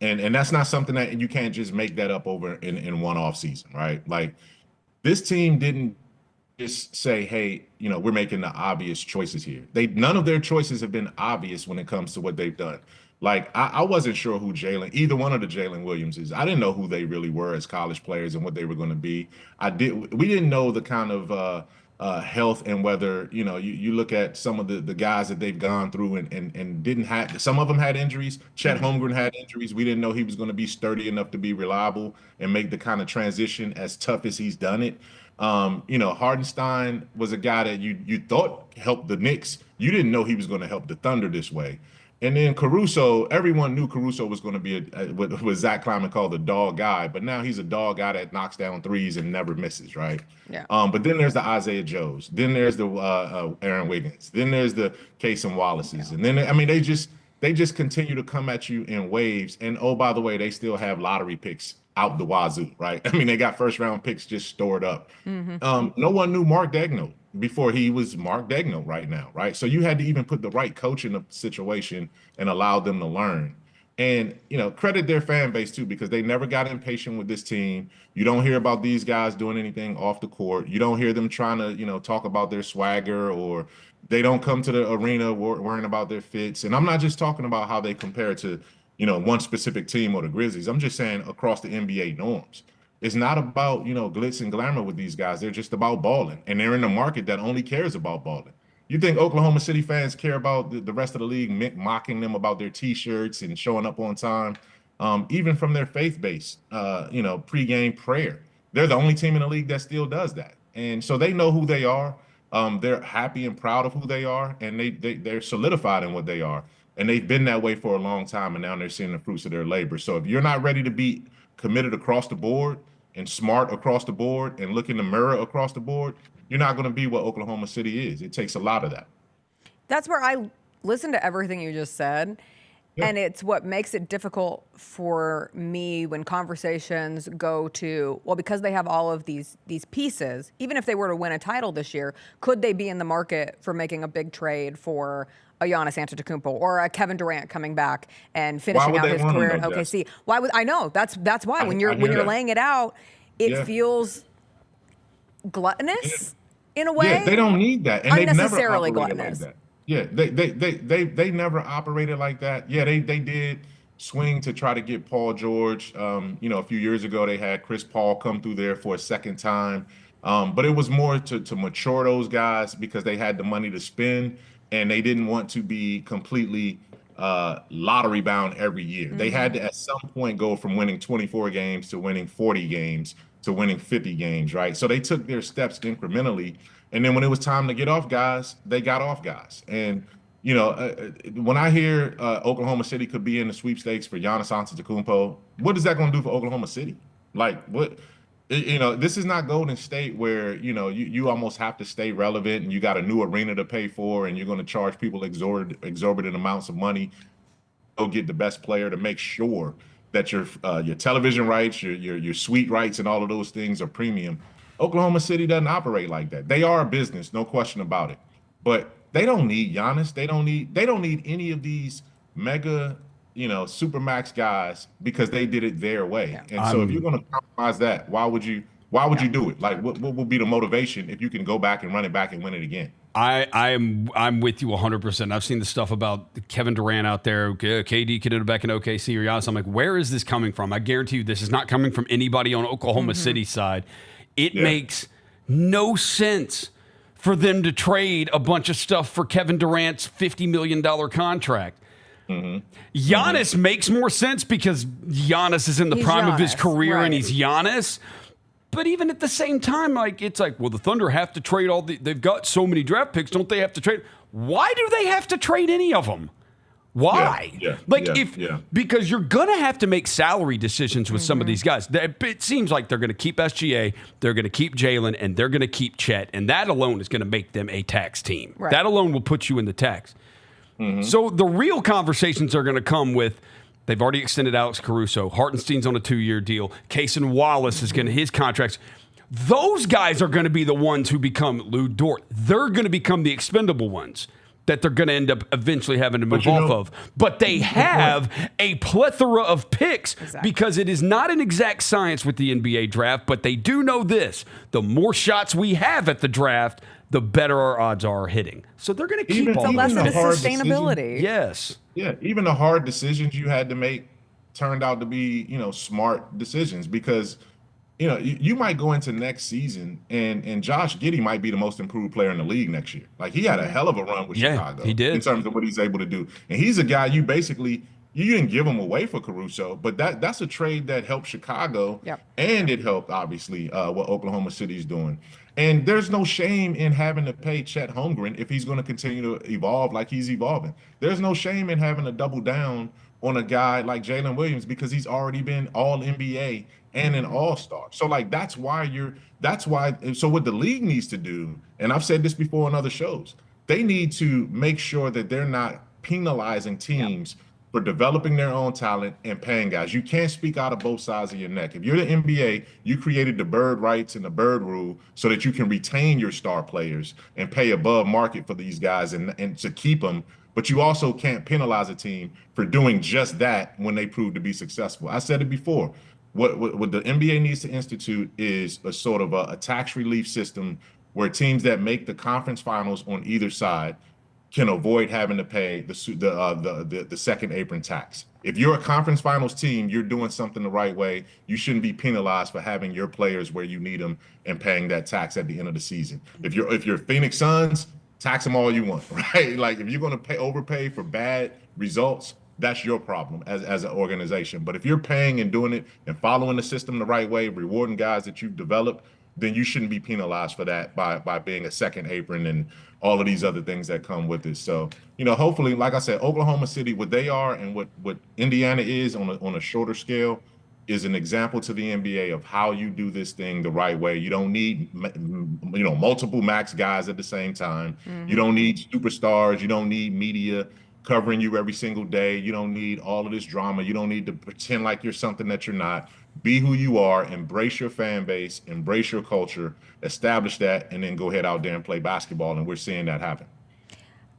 And that's not something that you can't just make that up over in one off season, right? Like, this team didn't just say, hey, we're making the obvious choices here. None of their choices have been obvious when it comes to what they've done. Like, I wasn't sure who either one of the Jalen Williamses. I didn't know who they really were as college players and what they were going to be. We didn't know the kind of health and whether, you look at some of the guys that they've gone through and didn't have, some of them had injuries. Chet Holmgren had injuries. We didn't know he was going to be sturdy enough to be reliable and make the kind of transition as tough as he's done it. Hardenstein was a guy that you thought helped the Knicks. You didn't know he was going to help the Thunder this way. And then Caruso, everyone knew Caruso was going to be what Zach Kleiman called the dog guy, but now he's a dog guy that knocks down threes and never misses, right? Yeah. But then there's the Isaiah Joes, then there's the Aaron Wiggins, then there's the Cason Wallaces, and then they just continue to come at you in waves. And oh, by the way, they still have lottery picks out the wazoo, right? I mean, they got first round picks just stored up. No one knew Mark Daigneault before he was Mark Daigneault right now, right? So you had to even put the right coach in the situation and allow them to learn. And, credit their fan base too, because they never got impatient with this team. You don't hear about these guys doing anything off the court. You don't hear them trying to, talk about their swagger, or they don't come to the arena worrying about their fits. And I'm not just talking about how they compare to, one specific team or the Grizzlies. I'm just saying across the NBA norms. It's not about, glitz and glamour with these guys. They're just about balling. And they're in a market that only cares about balling. You think Oklahoma City fans care about the rest of the league mocking them about their T-shirts and showing up on time? Even from their faith-based, pregame prayer. They're the only team in the league that still does that. And so they know who they are. They're happy and proud of who they are, and they're solidified in what they are. And they've been that way for a long time, and now they're seeing the fruits of their labor. So if you're not ready to be committed across the board and smart across the board and look in the mirror across the board, you're not going to be what Oklahoma City is. It takes a lot of that. That's where I listen to everything you just said. Yeah. And it's what makes it difficult for me when conversations go to, well, because they have all of these pieces, even if they were to win a title this year, could they be in the market for making a big trade for a Giannis Antetokounmpo or a Kevin Durant coming back and finishing out his career in OKC? Why would I know? That's why when you're laying it out, it feels gluttonous in a way. Yeah, they don't need that, and unnecessarily they've never operated gluttonous. like that. Yeah, they never operated like that. Yeah, they did swing to try to get Paul George. A few years ago they had Chris Paul come through there for a second time, but it was more to mature those guys because they had the money to spend. And they didn't want to be completely lottery bound every year. They had to, at some point, go from winning 24 games to winning 40 games to winning 50 games, right? So they took their steps incrementally. And then when it was time to get off guys, they got off guys. And, when I hear Oklahoma City could be in the sweepstakes for Giannis Antetokounmpo, what is that going to do for Oklahoma City? Like, what? This is not Golden State where, you almost have to stay relevant and you got a new arena to pay for and you're going to charge people exorbitant amounts of money to go get the best player to make sure that your television rights, your suite rights and all of those things are premium. Oklahoma City doesn't operate like that. They are a business, no question about it. But they don't need Giannis. They don't need any of these mega supermax guys because they did it their way. Yeah. And so if you're going to compromise that, why would you do it? Like, what will be the motivation if you can go back and run it back and win it again? I'm with you 100%. I've seen the stuff about Kevin Durant out there. KD could do it back in OKC or Giannis. I'm like, where is this coming from? I guarantee you this is not coming from anybody on Oklahoma City side. It makes no sense for them to trade a bunch of stuff for Kevin Durant's $50 million contract. Giannis makes more sense because Giannis is in the prime of his career and he's Giannis. But even at the same time, it's like, well, the Thunder have to trade they've got so many draft picks, don't they have to trade? Why do they have to trade any of them? Why? Because you're going to have to make salary decisions with some of these guys. It seems like they're going to keep SGA, they're going to keep Jalen, and they're going to keep Chet. And that alone is going to make them a tax team. Right. That alone will put you in the tax. So the real conversations are going to come with, they've already extended Alex Caruso. Hartenstein's on a 2-year deal. Cason Wallace is going to his contracts. Those guys are going to be the ones who become Lou Dort. They're going to become the expendable ones that they're going to end up eventually having to move off of. But they have a plethora of picks because it is not an exact science with the NBA draft, but they do know this. The more shots we have at the draft, the better our odds are hitting. So they're going to keep all less of sustainability. Yes. Yeah, even the hard decisions you had to make turned out to be, smart decisions because, you might go into next season and Josh Giddey might be the most improved player in the league next year. Like, he had a hell of a run with Chicago. He did. In terms of what he's able to do. And he's a guy you basically You didn't give him away for Caruso, but that's a trade that helped Chicago, and it helped obviously what Oklahoma City is doing. And there's no shame in having to pay Chet Holmgren if he's going to continue to evolve like he's evolving. There's no shame in having to double down on a guy like Jalen Williams because he's already been all NBA and an all-star. So like that's why. So what the league needs to do, and I've said this before on other shows, they need to make sure that they're not penalizing teams for developing their own talent and paying guys. You can't speak out of both sides of your neck. If you're the NBA, you created the bird rights and the bird rule so that you can retain your star players and pay above market for these guys and to keep them. But you also can't penalize a team for doing just that when they prove to be successful. I said it before. What the NBA needs to institute is a sort of a tax relief system where teams that make the conference finals on either side can avoid having to pay the second apron tax. If you're a conference finals team, you're doing something the right way. You shouldn't be penalized for having your players where you need them and paying that tax at the end of the season. If you're Phoenix Suns, tax them all you want, right? Like if you're going to overpay for bad results, that's your problem as an organization. But if you're paying and doing it and following the system the right way, rewarding guys that you've developed, then you shouldn't be penalized for that by being a second apron and all of these other things that come with it. So, hopefully, like I said, Oklahoma City, what they are and what Indiana is on a shorter scale is an example to the NBA of how you do this thing the right way. You don't need, multiple max guys at the same time. Mm-hmm. You don't need superstars. You don't need media covering you every single day. You don't need all of this drama. You don't need to pretend like you're something that you're not. Be who you are, embrace your fan base, embrace your culture, establish that, and then go ahead out there and play basketball. And we're seeing that happen.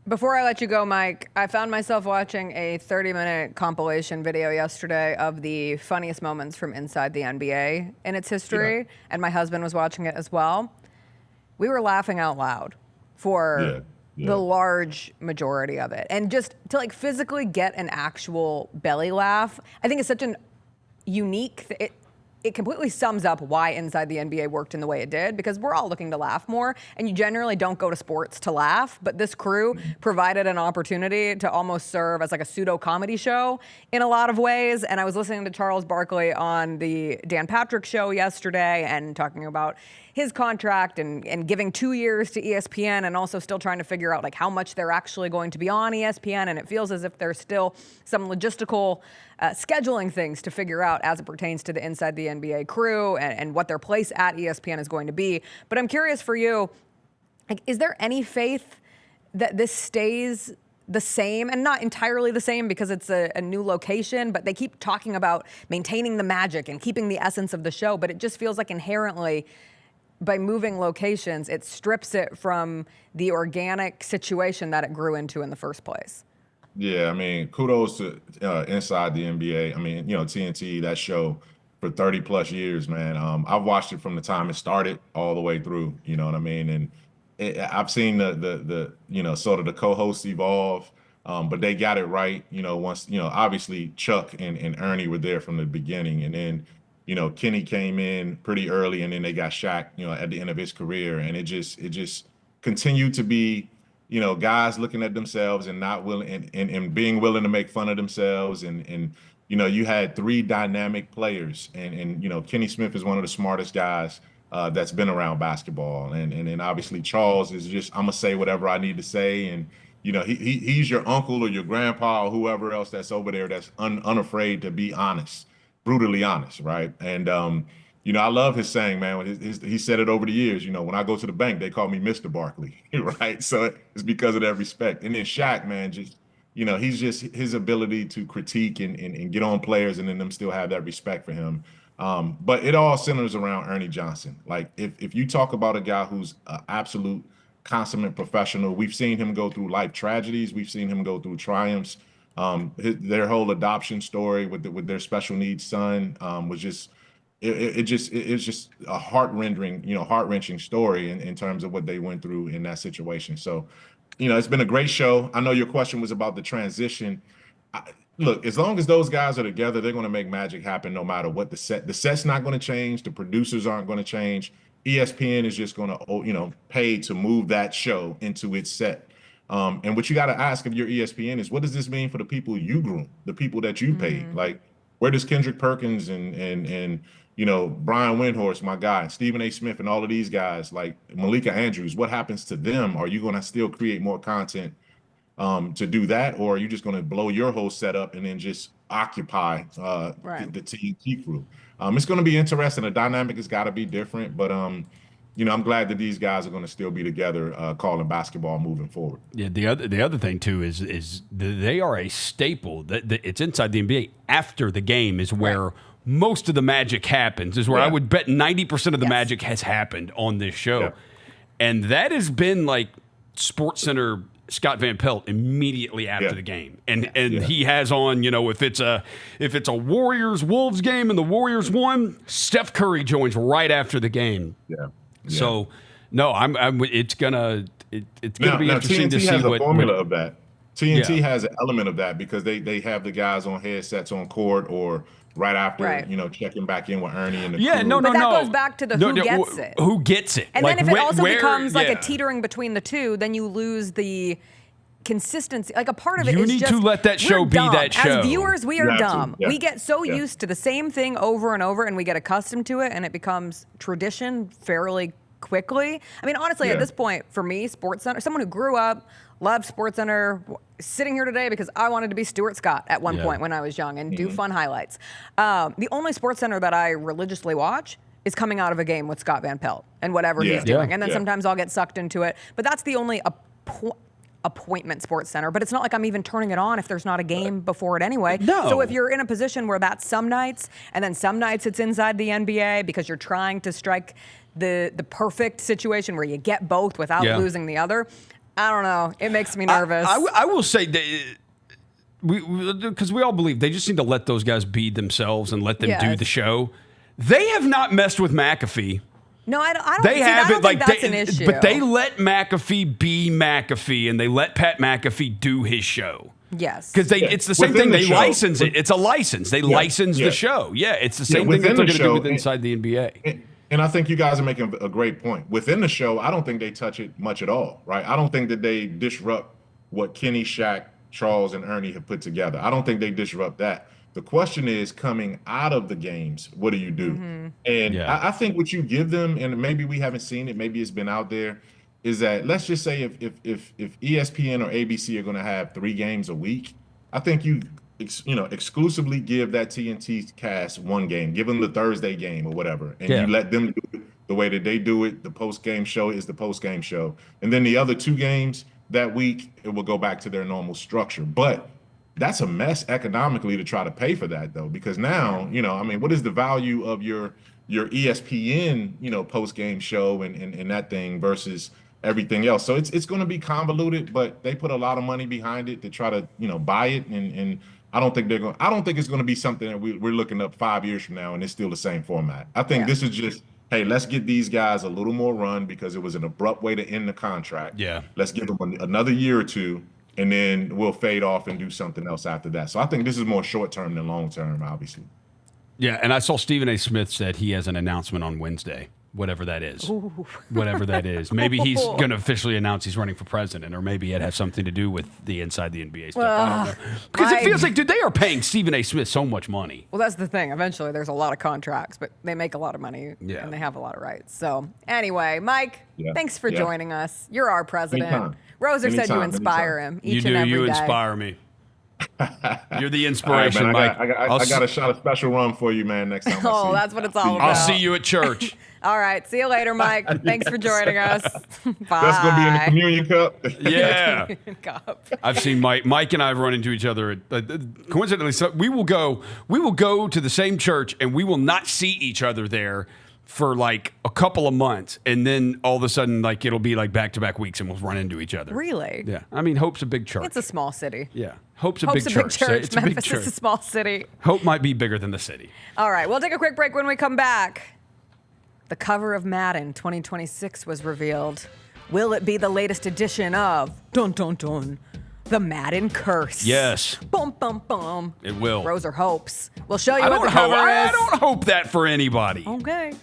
Before I let you go, Mike, I found myself watching a 30-minute compilation video yesterday of the funniest moments from inside the NBA in its history, and my husband was watching it as well. We were laughing out loud for the large majority of it. And just to physically get an actual belly laugh, I think it's such an unique, it completely sums up why Inside the NBA worked in the way it did, because we're all looking to laugh more, and you generally don't go to sports to laugh, but this crew provided an opportunity to almost serve as a pseudo comedy show in a lot of ways. And I was listening to Charles Barkley on the Dan Patrick show yesterday and talking about his contract and giving 2 years to ESPN, and also still trying to figure out how much they're actually going to be on ESPN. And it feels as if there's still some logistical scheduling things to figure out as it pertains to the Inside the NBA crew and what their place at ESPN is going to be. But I'm curious for you, is there any faith that this stays the same, and not entirely the same because it's a new location, but they keep talking about maintaining the magic and keeping the essence of the show, but it just feels like inherently by moving locations, it strips it from the organic situation that it grew into in the first place. Yeah, I mean, kudos to Inside the NBA. I mean, TNT, that show for 30 plus years, man. I've watched it from the time it started all the way through, you know what I mean? And I've seen the sort of the co-hosts evolve, but they got it right, once, obviously Chuck and Ernie were there from the beginning. And then, Kenny came in pretty early, and then they got Shaq, at the end of his career. And it just continued to be, guys looking at themselves and not willing and being willing to make fun of themselves. And you had three dynamic players, and Kenny Smith is one of the smartest guys that's been around basketball. And then obviously Charles is just, I'm gonna say whatever I need to say. And, he's your uncle or your grandpa or whoever else that's over there that's unafraid to be honest. Brutally honest, right? And I love his saying, man. He said it over the years. When I go to the bank, they call me Mr. Barkley, right? So it's because of that respect. And then Shaq, man, just he's just his ability to critique and get on players, and then them still have that respect for him. But it all centers around Ernie Johnson. Like if you talk about a guy who's an absolute consummate professional, we've seen him go through life tragedies, we've seen him go through triumphs. Their whole adoption story with their special needs son was just it's just a heart-wrenching story in terms of what they went through in that situation. So, it's been a great show. I know your question was about the transition. Look, as long as those guys are together, they're going to make magic happen no matter what the set's not going to change. The producers aren't going to change. ESPN is just going to, pay to move that show into its set. And what you got to ask of your ESPN is, what does this mean for the people you groom, the people that you paid? Like, where does Kendrick Perkins and Brian Windhorst, my guy, Stephen A. Smith, and all of these guys, like Malika Andrews, what happens to them? Are you going to still create more content to do that, or are you just going to blow your whole setup and then just occupy the TNT crew? It's going to be interesting. The dynamic has got to be different, but I'm glad that these guys are going to still be together calling basketball moving forward. Yeah, the other thing too is they are a staple. It's inside the NBA. After the game is where most of the magic happens. Is where I would bet 90% of the magic has happened on this show, and that has been like SportsCenter. Scott Van Pelt immediately after the game, and he has on, if it's a Warriors Wolves game and the Warriors won, Steph Curry joins right after the game. So no, it's gonna be interesting TNT to see has what a formula of that. TNT has an element of that because they have the guys on headsets on court or right after, checking back in with Ernie and the crew. But that goes back to the who gets it. Who gets it? And then if it also becomes like a teetering between the two, then you lose the consistency. Like a part of it is just, to let that show be dumb. that show. As viewers, we are dumb. We get so used to the same thing over and over, and we get accustomed to it, and it becomes tradition fairly quickly. I mean, honestly, at this point, for me, SportsCenter, someone who grew up, loved SportsCenter, sitting here today because I wanted to be Stuart Scott at one point when I was young and do fun highlights. The only SportsCenter that I religiously watch is coming out of a game with Scott Van Pelt and whatever he's doing. And then sometimes I'll get sucked into it. But that's the only appointment SportsCenter. But it's not like I'm even turning it on if there's not a game before it anyway. So if you're in a position where that's some nights, and then some nights it's inside the NBA because you're trying to strike the perfect situation where you get both without losing the other, I don't know. It makes me nervous. I will say that because we all believe they just need to let those guys be themselves and let them do the show. They have not messed with McAfee. No, I don't think that's an issue. But they let McAfee be McAfee, and they let Pat McAfee do his show. Yes. Because it's the same thing. They license it. It's a license. They license the show. Yeah, it's the same thing that they're going to do with inside the NBA. And I think you guys are making a great point. Within the show, I don't think they touch it much at all, right? I don't think that they disrupt what Kenny, Shaq, Charles, and Ernie have put together. I don't think they disrupt that. The question is, coming out of the games, what do you do? And I think what you give them, and maybe we haven't seen it, maybe it's been out there, is that let's just say if ESPN or ABC are going to have 3 games a week, I think you exclusively give that TNT cast 1 game, give them the Thursday game or whatever, and you let them do it the way that they do it. The post-game show is the post-game show. And then the other 2 games that week, it will go back to their normal structure. But that's a mess economically to try to pay for that, though, because now, what is the value of your ESPN, post-game show and that thing versus everything else? So it's going to be convoluted, but they put a lot of money behind it to try to, buy it. And I don't think it's going to be something that we're looking up 5 years from now and it's still the same format. I think this is just, hey, let's get these guys a little more run because it was an abrupt way to end the contract. Yeah. Let's give them another year or 2. And then we'll fade off and do something else after that. So I think this is more short-term than long-term, obviously. Yeah, and I saw Stephen A. Smith said he has an announcement on Wednesday, whatever that is. Ooh. Whatever that is. Maybe he's going to officially announce he's running for president, or maybe it has something to do with the inside the NBA stuff. I don't know. Because it feels like, dude, they are paying Stephen A. Smith so much money. Well, that's the thing. Eventually, there's a lot of contracts, but they make a lot of money, and they have a lot of rights. So anyway, Mike, thanks for joining us. You're our president. Anytime. Roser said you inspire him each and every day. You inspire me. You're the inspiration, right, Mike. I got a shot of special rum for you, man, next time I see you. That's what it's all about. I'll see you at church. All right. See you later, Mike. Thanks for joining us. Bye. That's going to be in the communion cup. Yeah. Cup. I've seen Mike and I run into each other. Coincidentally, so we will go to the same church and we will not see each other there for like a couple of months, and then all of a sudden, like it'll be like back-to-back weeks, and we'll run into each other. Really? Yeah. I mean, Hope's a big church. It's a small city. Yeah. Hope's a big church. It's Memphis a big church. is a small city. Hope might be bigger than the city. All right. We'll take a quick break. When we come back, the cover of Madden 2026 was revealed. Will it be the latest edition of dun dun dun? The Madden Curse. Yes. Bum, bum, bum. It will. Roser hopes. We'll show you what the cover is. I don't hope that for anybody. Okay.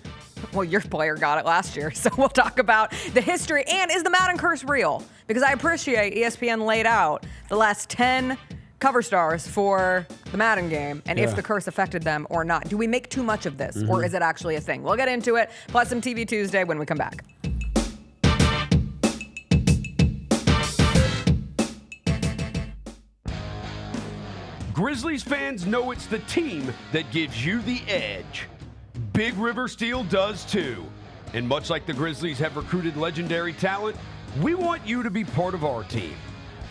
Well, your player got it last year, so we'll talk about the history. And is the Madden curse real? Because I appreciate ESPN laid out the last 10 cover stars for the Madden game and if the curse affected them or not. Do we make too much of this or is it actually a thing? We'll get into it, plus some TV Tuesday when we come back. Grizzlies fans know it's the team that gives you the edge. Big River Steel does too. And much like the Grizzlies have recruited legendary talent, we want you to be part of our team.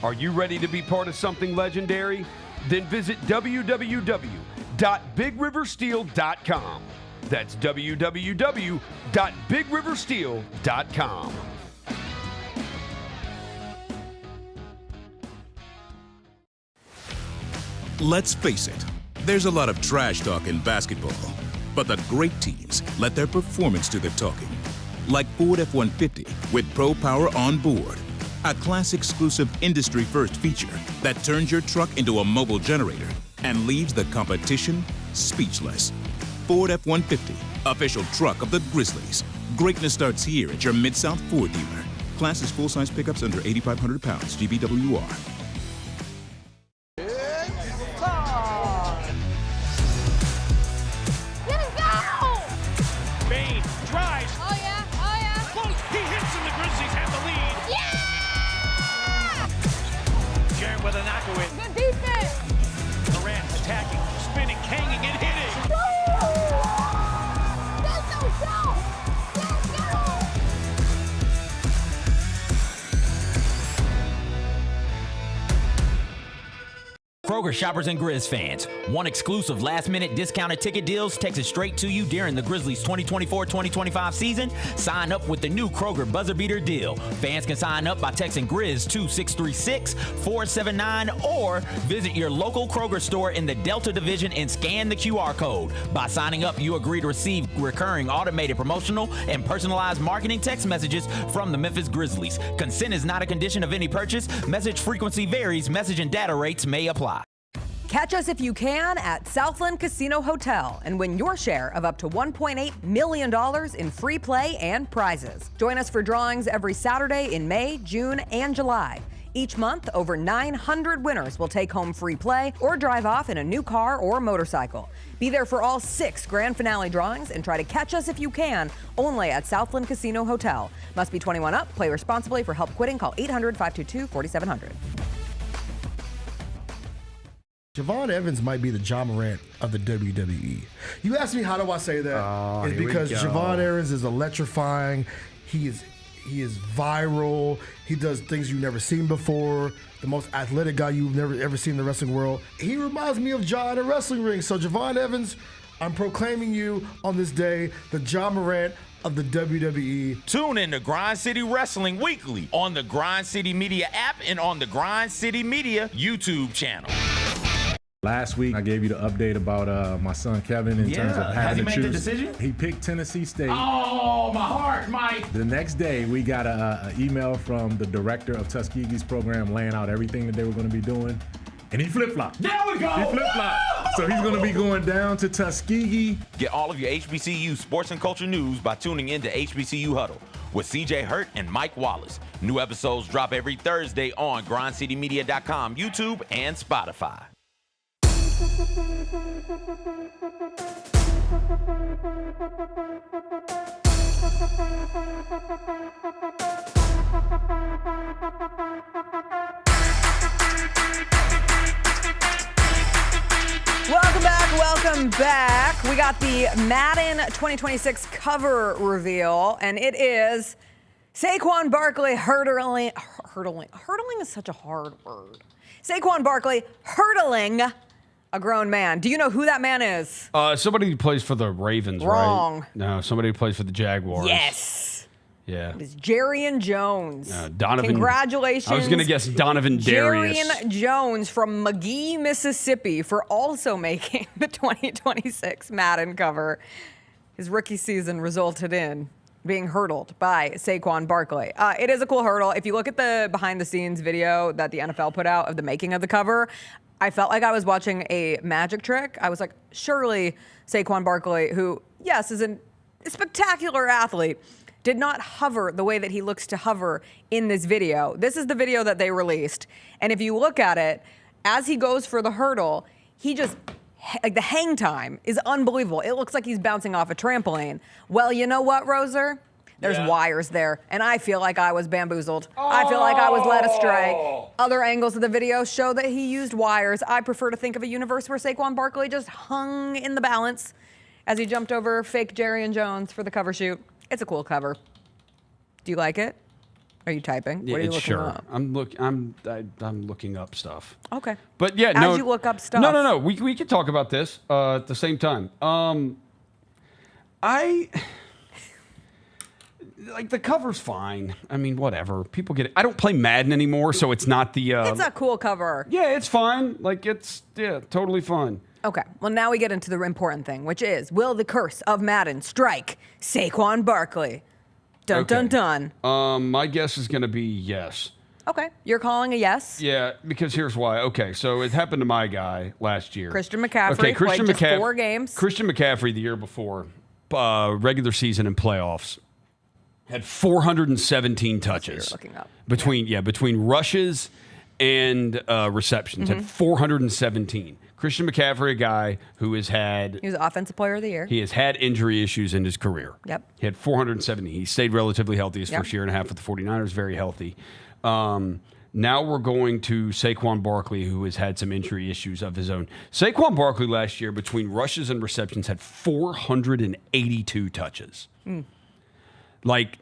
Are you ready to be part of something legendary? Then visit www.bigriversteel.com. That's www.bigriversteel.com. Let's face it, there's a lot of trash talk in basketball, but the great teams let their performance do the talking. Like Ford F-150 with Pro Power on board, a class-exclusive industry-first feature that turns your truck into a mobile generator and leaves the competition speechless. Ford F-150, official truck of the Grizzlies. Greatness starts here at your Mid-South Ford dealer. Class is full-size pickups under 8,500 pounds, GVWR. With a knockaway. Good defense. Durant attacking, spinning, hanging, and hitting. Let's go! Let's go! Kroger shoppers and Grizz fans, one exclusive last-minute discounted ticket deals takes it straight to you during the Grizzlies 2024-2025 season. Sign up with the new Kroger Buzzer Beater deal. Fans can sign up by texting Grizz to 636-479 or visit your local Kroger store in the Delta Division and scan the QR code. By signing up, you agree to receive recurring automated promotional and personalized marketing text messages from the Memphis Grizzlies. Consent is not a condition of any purchase. Message frequency varies. Message and data rates may apply. Catch us if you can at Southland Casino Hotel and win your share of up to $1.8 million in free play and prizes. Join us for drawings every Saturday in May, June, and July. Each month, over 900 winners will take home free play or drive off in a new car or motorcycle. Be there for all 6 grand finale drawings and try to catch us if you can, only at Southland Casino Hotel. Must be 21 up. Play responsibly. For help quitting, call 800-522-4700. Javon Evans might be the John Morant of the WWE. You asked me how do I say that? It's because Javon Evans is electrifying. He is viral. He does things you've never seen before. The most athletic guy you've never ever seen in the wrestling world. He reminds me of John in wrestling ring. So Javon Evans, I'm proclaiming you on this day the John Morant of the WWE. Tune in to Grind City Wrestling weekly on the Grind City Media app and on the Grind City Media YouTube channel. Last week, I gave you the update about my son Kevin in terms of having to choose. Has he made the decision? He picked Tennessee State. Oh, my heart, Mike. The next day, we got an email from the director of Tuskegee's program laying out everything that they were going to be doing. And he flip-flopped. There we go. He flip-flopped. So he's going to be going down to Tuskegee. Get all of your HBCU sports and culture news by tuning in to HBCU Huddle with CJ Hurt and Mike Wallace. New episodes drop every Thursday on grindcitymedia.com, YouTube, and Spotify. Welcome back. We got the Madden 2026 cover reveal, and it is Saquon Barkley hurdling. Hurdling is such a hard word. Saquon Barkley hurdling a grown man. Do you know who that man is? Somebody who plays for the Ravens, Wrong. right? No, somebody who plays for the Jaguars. Yes. Yeah. It is Jarian Jones. Donovan. Congratulations. I was going to guess Donovan Darius. Jarian Jones from McGee, Mississippi, for also making the 2026 Madden cover. His rookie season resulted in being hurdled by Saquon Barkley. It is a cool hurdle. If you look at the behind-the-scenes video that the NFL put out of the making of the cover, I felt like I was watching a magic trick. I was like, surely Saquon Barkley, who, yes, is an spectacular athlete, did not hover the way that he looks to hover in this video. This is the video that they released. And if you look at it, as he goes for the hurdle, he just, like the hang time is unbelievable. It looks like he's bouncing off a trampoline. Well, you know what, Roser? There's wires there, and I feel like I was bamboozled. I feel like I was led astray. Other angles of the video show that he used wires. I prefer to think of a universe where Saquon Barkley just hung in the balance as he jumped over fake Jerry and Jones for the cover shoot. It's a cool cover. Do you like it? Are you typing? Yeah, what are you looking up? I'm looking up stuff. Okay. But yeah, As you look up stuff. No. We could talk about this at the same time. Like the cover's fine. I mean, whatever. People get it. I don't play Madden anymore, so it's not the. It's a cool cover. Yeah, it's fine. Like it's totally fine. Okay. Well, now we get into the important thing, which is: will the curse of Madden strike Saquon Barkley? Dun dun dun. My guess is going to be yes. Okay. You're calling a yes? Yeah, because here's why. Okay, so it happened to my guy last year. Christian McCaffrey played just 4 games. Christian McCaffrey the year before, regular season and playoffs, had 417 touches. Looking up. Between rushes and receptions, had 417. Christian McCaffrey, a guy who has had... He was Offensive Player of the Year. He has had injury issues in his career. Yep. He had 470. He stayed relatively healthy his first year and a half with the 49ers, very healthy. Now we're going to Saquon Barkley, who has had some injury issues of his own. Saquon Barkley last year, between rushes and receptions, had 482 touches. Like,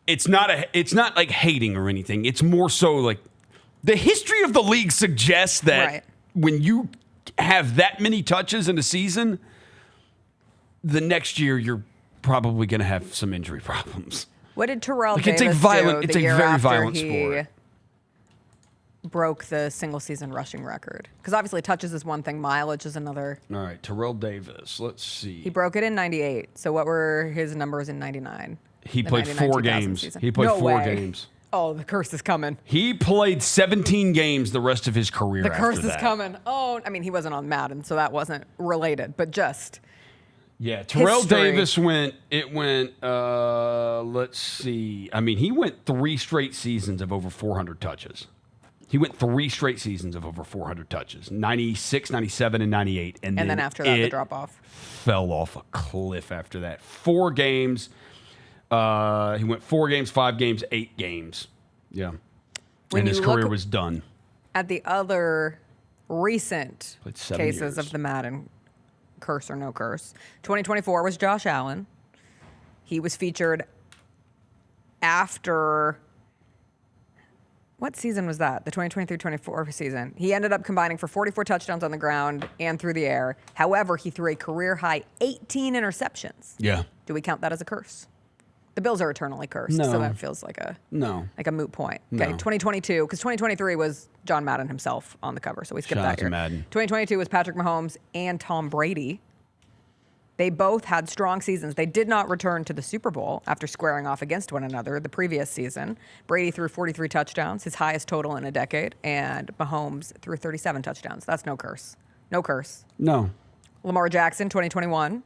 it's not like hating or anything. It's more so like the history of the league suggests that when you have that many touches in a season, the next year you're probably going to have some injury problems. What did Terrell Like Davis it's a violent, do it's the a year very after violent he sport. broke the single-season rushing record? Because obviously touches is one thing, mileage is another. All right, Terrell Davis. Let's see. He broke it in 98. So what were his numbers in 99? He played 4 games. Season. He played No 4 way. games. Oh, the curse is coming. He played 17 games the rest of his career. The curse after is that. coming. Oh, I mean, he wasn't on Madden, so that wasn't related, but just. Yeah, Terrell history. Davis went, let's see. I mean, he went 3 straight seasons of over 400 touches. He went 3 straight seasons of over 400 touches, 96, 97, and 98. And then after that, the drop-off. Fell off a cliff after that. 4 games. He went 4 games, 5 games, 8 games. Yeah. And his career was done. At the other recent Played 7 cases years. of the Madden curse or no curse, 2024 was Josh Allen. He was featured after... What season was that? The 2023-24 season. He ended up combining for 44 touchdowns on the ground and through the air. However, he threw a career-high 18 interceptions. Yeah. Do we count that as a curse? The Bills are eternally cursed, No. so that feels like a moot point. Okay, No. 2022, because 2023 was John Madden himself on the cover, so we skipped Shout that out to year. Madden. 2022 was Patrick Mahomes and Tom Brady. They both had strong seasons. They did not return to the Super Bowl after squaring off against one another the previous season. Brady threw 43 touchdowns, his highest total in a decade, and Mahomes threw 37 touchdowns. That's no curse. No curse. No. Lamar Jackson, 2021,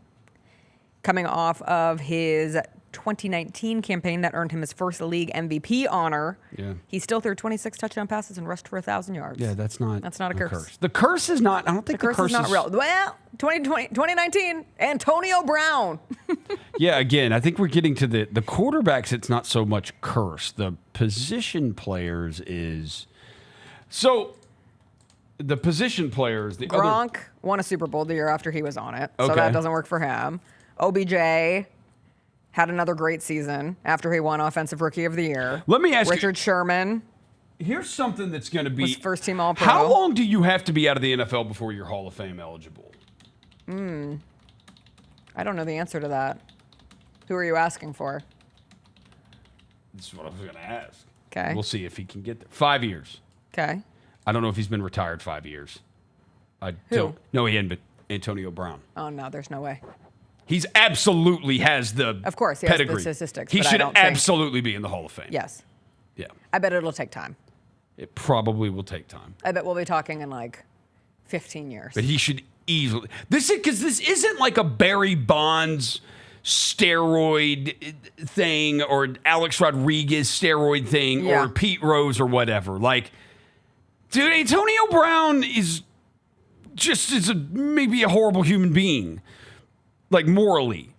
coming off of his 2019 campaign that earned him his first league MVP honor. Yeah. He still threw 26 touchdown passes and rushed for 1,000 yards. Yeah, that's not a curse. The curse is not, I don't think The curse is not real. Well, 2019, Antonio Brown. Yeah, again, I think we're getting to the quarterbacks. It's not so much curse. The position players is. So the position players. The Gronk won a Super Bowl the year after he was on it. So Okay. that doesn't work for him. OBJ had another great season after he won Offensive Rookie of the Year. Let me ask you- Richard Sherman. Here's something that's going to be was first team All-Pro. How long do you have to be out of the NFL before you're Hall of Fame eligible? I don't know the answer to that. Who are you asking for? This is what I was going to ask. Okay. We'll see if he can get there. 5 years. Okay. I don't know if he's been retired 5 years. Who? No, he hadn't been. Antonio Brown. Oh, no, there's no way. He's absolutely has the Of course, he has the pedigree. statistics, He but I should don't think- absolutely be in the Hall of Fame. Yes. Yeah. I bet it'll take time. It probably will take time. I bet we'll be talking in like 15 years. But he should easily. This isn't like a Barry Bonds steroid thing or Alex Rodriguez steroid thing or Pete Rose or whatever. Like, dude, Antonio Brown is maybe a horrible human being, like morally.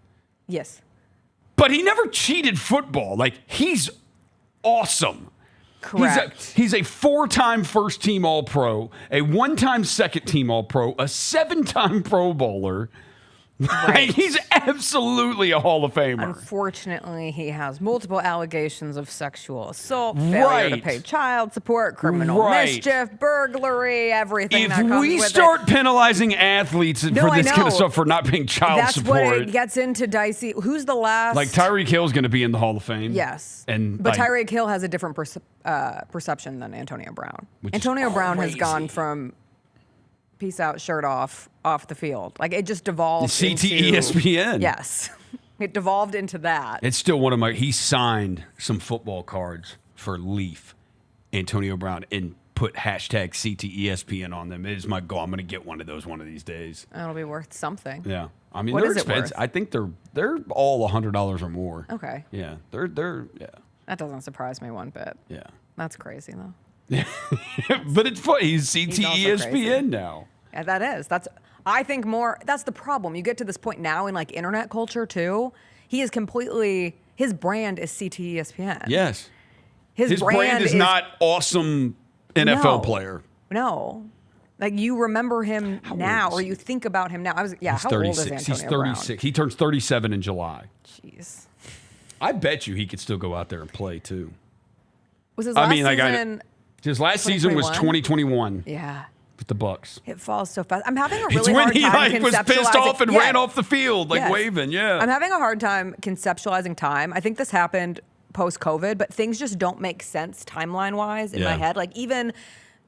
Yes. But he never cheated football. Like, he's awesome. Correct. He's a 4-time first-team All-Pro, a 1-time second-team All-Pro, a 7-time Pro Bowler. Right. He's absolutely a Hall of Famer. Unfortunately, he has multiple allegations of sexual assault, failure to pay child support, criminal mischief, burglary, everything that comes with it. If we start penalizing athletes for this kind of stuff for not paying child support. That's what it gets into dicey. Who's the last? Like Tyreek Hill's going to be in the Hall of Fame. Yes. But Tyreek Hill has a different perception than Antonio Brown. Antonio Brown has gone from peace out, shirt off the field. Like, it just devolved ESPN. Yes. It devolved into that. It's still one of my... He signed some football cards for Leaf, Antonio Brown, and put hashtag CTESPN on them. It is my goal. I'm going to get one of those one of these days. That'll be worth something. Yeah. I mean, what they're is it expensive. worth? I think they're all $100 or more. Okay. Yeah. They're That doesn't surprise me one bit. Yeah. That's crazy, though. But it's funny. He's He's CTESPN now. Yeah, that is. I think that's the problem. You get to this point now in like internet culture too. He is completely, his brand is CTESPN. Yes. His brand is not awesome NFL player. No. Like, you remember him now, or you think about him now. He's how 36. old is Antonio He's 36. Brown? He turns 37 in July. Jeez. I bet you he could still go out there and play too. Was his last season? His last season was 2021. Yeah. With the Bucks. It falls so fast. I'm having a really It's when hard he time was pissed off and ran off the field, like Yes. waving. Yeah. I'm having a hard time conceptualizing time. I think this happened post-COVID, but things just don't make sense timeline-wise in my head. Like, even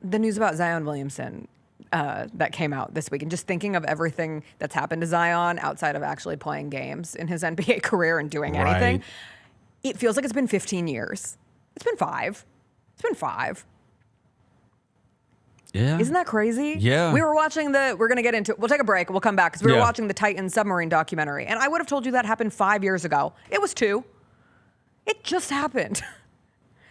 the news about Zion Williamson that came out this week, and just thinking of everything that's happened to Zion outside of actually playing games in his NBA career and doing anything, it feels like it's been 15 years. It's been 5. It's been 5. Yeah. Isn't that crazy? Yeah. We were watching we're going to get into it. We'll take a break. We'll come back because we were watching the Titan submarine documentary. And I would have told you that happened 5 years ago. It was 2. It just happened.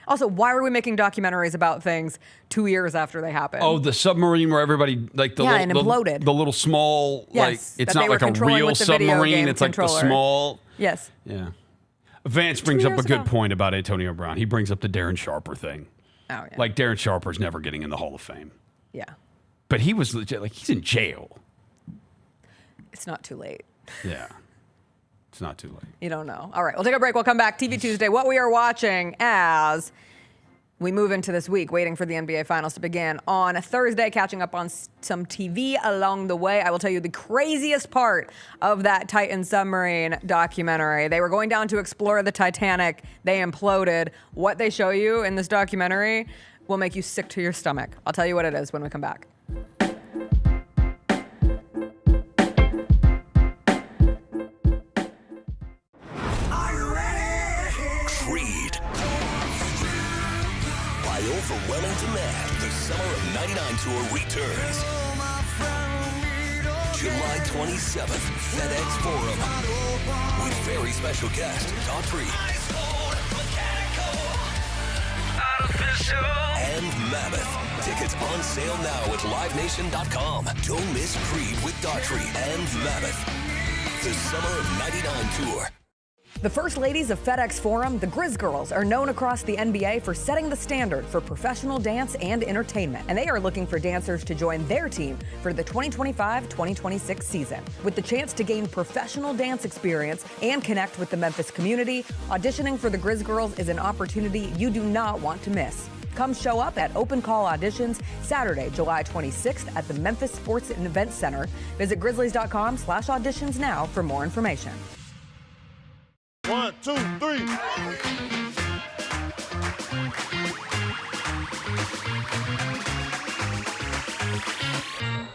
Also, why are we making documentaries about things 2 years after they happen? Oh, the submarine where everybody, like and imploded. The little small, Yes, like, it's that not they were like a controlling real with the video submarine. game It's like the controller. small. Yes. Yeah. Vance brings up a years good ago. point about Antonio Brown. He brings up the Darren Sharper thing. Oh, yeah. Like, Darren Sharper's never getting in the Hall of Fame. Yeah. But he was legit, like, he's in jail. It's not too late. Yeah. It's not too late. You don't know. All right, we'll take a break. We'll come back. TV Tuesday, what we are watching as we move into this week, waiting for the NBA Finals to begin on a Thursday, catching up on some TV along the way. I will tell you the craziest part of that Titan submarine documentary. They were going down to explore the Titanic. They imploded. What they show you in this documentary will make you sick to your stomach. I'll tell you what it is when we come back. Creed. By overwhelming demand, the Summer of '99 tour returns. July 27th, FedEx Forum. With very special guest, Daughtry. And Mammoth. Tickets on sale now at livenation.com. Don't miss Creed with Daughtry and Mammoth. The Summer of '99 tour. The First Ladies of FedEx Forum, the Grizz Girls, are known across the NBA for setting the standard for professional dance and entertainment, and they are looking for dancers to join their team for the 2025-2026 season. With the chance to gain professional dance experience and connect with the Memphis community, auditioning for the Grizz Girls is an opportunity you do not want to miss. Come show up at Open Call Auditions Saturday, July 26th at the Memphis Sports and Events Center. Visit grizzlies.com/auditions now for more information. 1, 2, 3.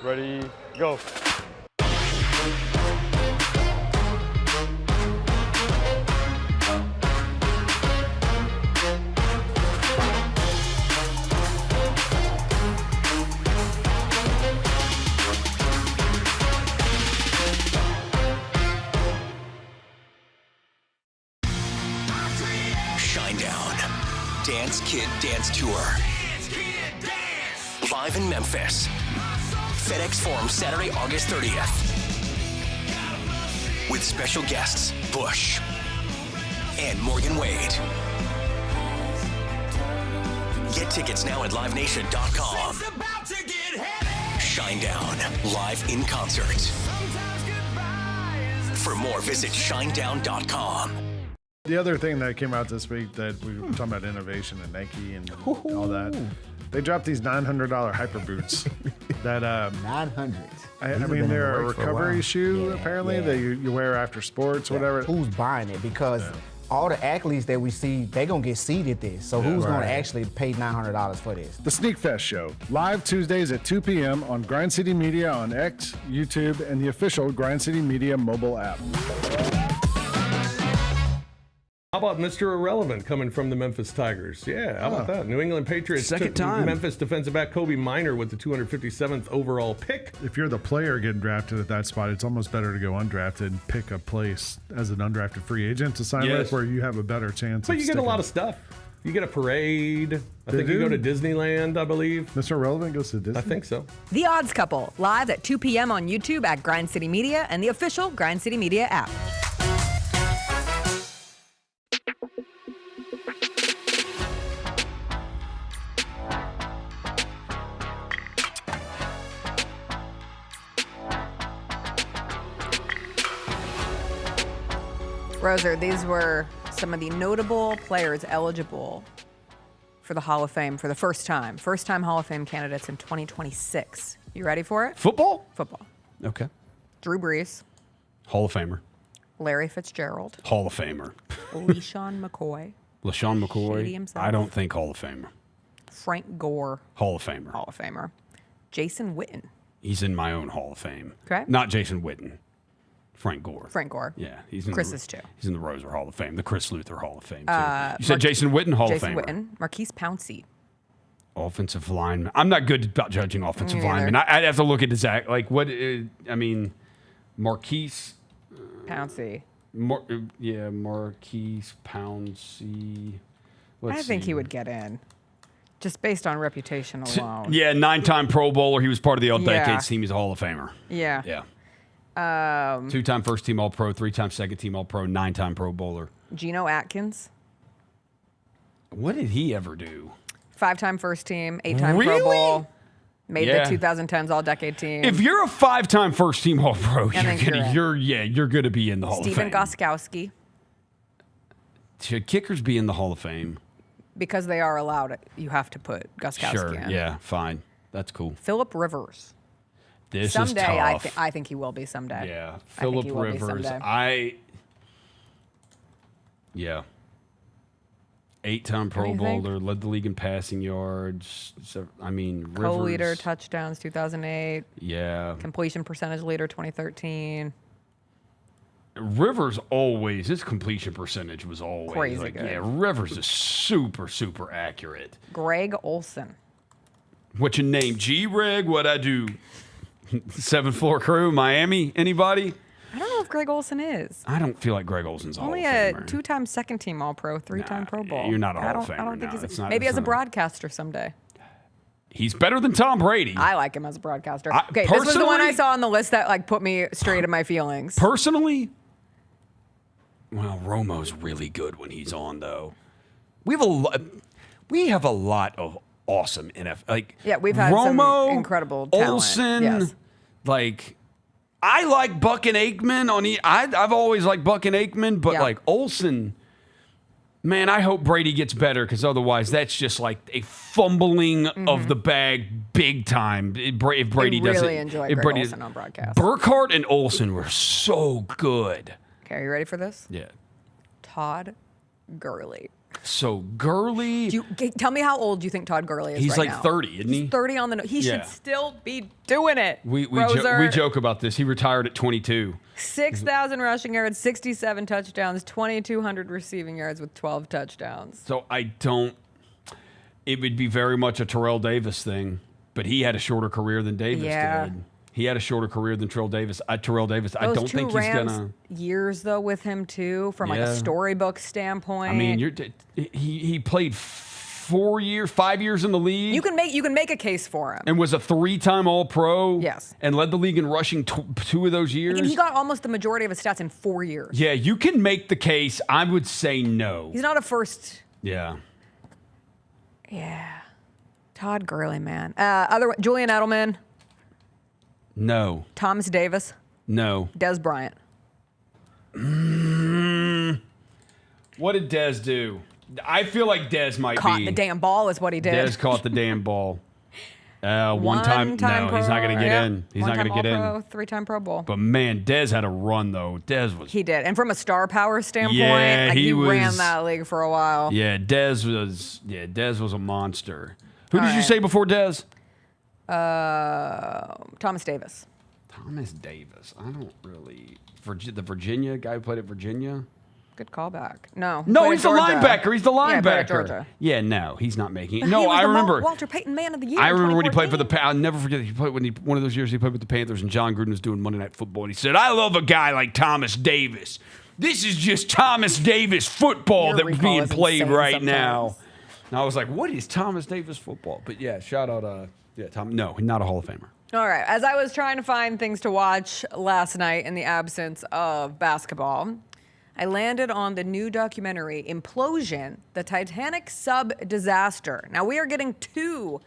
Ready, go. Dance Kid Dance Tour. Live in Memphis. FedEx Forum, Saturday, August 30th. With special guests, Bush and Morgan Wade. Get tickets now at livenation.com. Shinedown, live in concert. For more, visit shinedown.com. The other thing that came out this week that we were talking about innovation and Nike and all that, they dropped these $900 hyper boots that 900. I mean, they're a recovery shoe apparently that you wear after sports, whatever. Who's buying it? Because all the athletes that we see, they're gonna get seated this. So who's gonna actually pay $900 for this? The Sneak Fest Show, live Tuesdays at 2 p.m. on Grind City Media on X, YouTube, and the official Grind City Media mobile app. How about Mr. Irrelevant coming from the Memphis Tigers? Yeah, how about that? New England Patriots Second took time. Memphis defensive back Kobe Minor with the 257th overall pick. If you're the player getting drafted at that spot, it's almost better to go undrafted and pick a place as an undrafted free agent to sign with where you have a better chance But of you get a lot of stuff. You get a parade. I think you go to Disneyland, I believe. Mr. Irrelevant goes to Disney? I think so. The Odds Couple, live at 2 p.m. on YouTube at Grind City Media and the official Grind City Media app. Roser, these were some of the notable players eligible for the Hall of Fame for the first time. First-time Hall of Fame candidates in 2026. You ready for it? Football? Football. Okay. Drew Brees, Hall of Famer. Larry Fitzgerald, Hall of Famer. LeSean McCoy, LaShawn Shady McCoy. himself. I don't think Hall of Famer. Frank Gore, Hall of Famer. Hall of Famer, Jason Witten. He's in my own Hall of Fame. Okay. Not Jason Witten. Frank Gore. Frank Gore. Yeah, he's in Chris's too. He's in the Roser Hall of Fame, the Chris Luther Hall of Fame. Too. You said Jason Witten, Hall Jason of Famer. Witten, Marquise Pouncey. Offensive lineman. I'm not good about judging offensive Me linemen. neither. I'd have to look at exact what. I mean, Marquise. Pouncey. Marquise Pouncey. I think he would get in, just based on reputation alone. Yeah, 9-time Pro Bowler. He was part of the All Yeah. Decades team. He's a Hall of Famer. Yeah. Yeah. 2-time first team All Pro, 3-time second team All Pro, 9-time Pro Bowler. Geno Atkins. What did he ever do? 5-time first team, 8-time Really? Pro Bowl. Made Yeah. the 2010s All-Decade team. If you're a 5-time first team All Pro, I think you're gonna be in the Hall Steven of Fame. Gostkowski, Should kickers be in the Hall of Fame? because they are allowed, you have to put Gostkowski Sure. in. Yeah. Fine. That's cool. Phillip Rivers. This someday, is tough. I think he will be someday. Yeah. I think Phillip he will be Rivers. someday. Yeah. 8-time Pro you think? Bowler, led the league in passing yards. So, I mean, Rivers. Co-leader, touchdowns, 2008. Yeah. Completion percentage leader, 2013. Rivers always, his completion percentage was always Crazy good. Yeah, Rivers is super, super accurate. Greg Olson. What's your name? G-Reg? What I do? 7th floor crew, Miami? Anybody? I don't know if Greg Olson is. I don't feel like Greg Olson's a Hall Only of a Famer. 2-time second team All-Pro, 3-time Pro Bowl. you're not a I Hall don't- of Famer, I don't think no, he's it's not- maybe it's as a not. broadcaster someday. He's better than Tom Brady. I like him as a broadcaster. I- Okay, this was the one I personally- saw on the list that like put me straight in my feelings. Personally, well, Romo's really good when he's on, though. We have a lot of awesome NFL. Like, Yeah, we've had Romo, some incredible talent. Olsen, Yes. like. I like Buck and Aikman I've always liked Buck and Aikman, but like Olsen, man, I hope Brady gets better because otherwise that's just like a fumbling of the bag big time. If Brady I doesn't, really enjoy if Greg Brady Olsen on broadcast. Burkhardt and Olsen were so good. Okay, are you ready for this? Yeah, Todd Gurley. so Gurley. Tell me how old you think Todd Gurley is He's right like now. 30, isn't he? He's 30 on the nose. He Yeah. should still be doing it. We Roser, joke about this. He retired at 22. 6,000 rushing yards, 67 touchdowns, 2,200 receiving yards with 12 touchdowns. So I don't. It would be very much a Terrell Davis thing, but he had a shorter career than Davis Yeah. did. He had a shorter career than Terrell Davis. I Those don't two think he's Rams gonna. years though with him too, from like a Yeah. storybook standpoint. I mean, he played 5 years in the league. You can make a case for him. And was a 3-time All-Pro. Yes. And led the league in rushing 2 of those years. And he got almost the majority of his stats in 4 years. Yeah, you can make the case. I would say no. He's not a first. Yeah. Yeah. Todd Gurley, man. Julian Edelman. No. Thomas Davis. No. Des Bryant. What did Dez do? I feel like Dez might Caught be. the damn ball is what he did. Dez caught the damn ball. One time. No, he's not going to get in. He's not going to get in. 3-time Pro Bowl. But man, Dez had a run though. Dez was. He did, and from a star power standpoint, Yeah, he was, ran that league for a while. Yeah, Dez was a monster. Who All did you right. say before Dez? Thomas Davis. Thomas Davis. I don't really. The Virginia guy who played at Virginia. Good callback. No, He's the linebacker. He's the Yeah, he played at linebacker. Georgia. Yeah, no, he's not making it. But No, he was I the remember. Walter Payton Man of the Year. I in remember when he played for 2014. I'll never forget. He played one of those years he played with the Panthers, and John Gruden was doing Monday Night Football, and he said, "I love a guy like Thomas Davis. This is just Thomas Davis football Your that's recall being is played insane right sometimes. now." And I was like, "What is Thomas Davis football?" But yeah, shout out, Tom. No, not a Hall of Famer. All right. As I was trying to find things to watch last night in the absence of basketball, I landed on the new documentary, Implosion, the Titanic sub-disaster. Now, we are getting two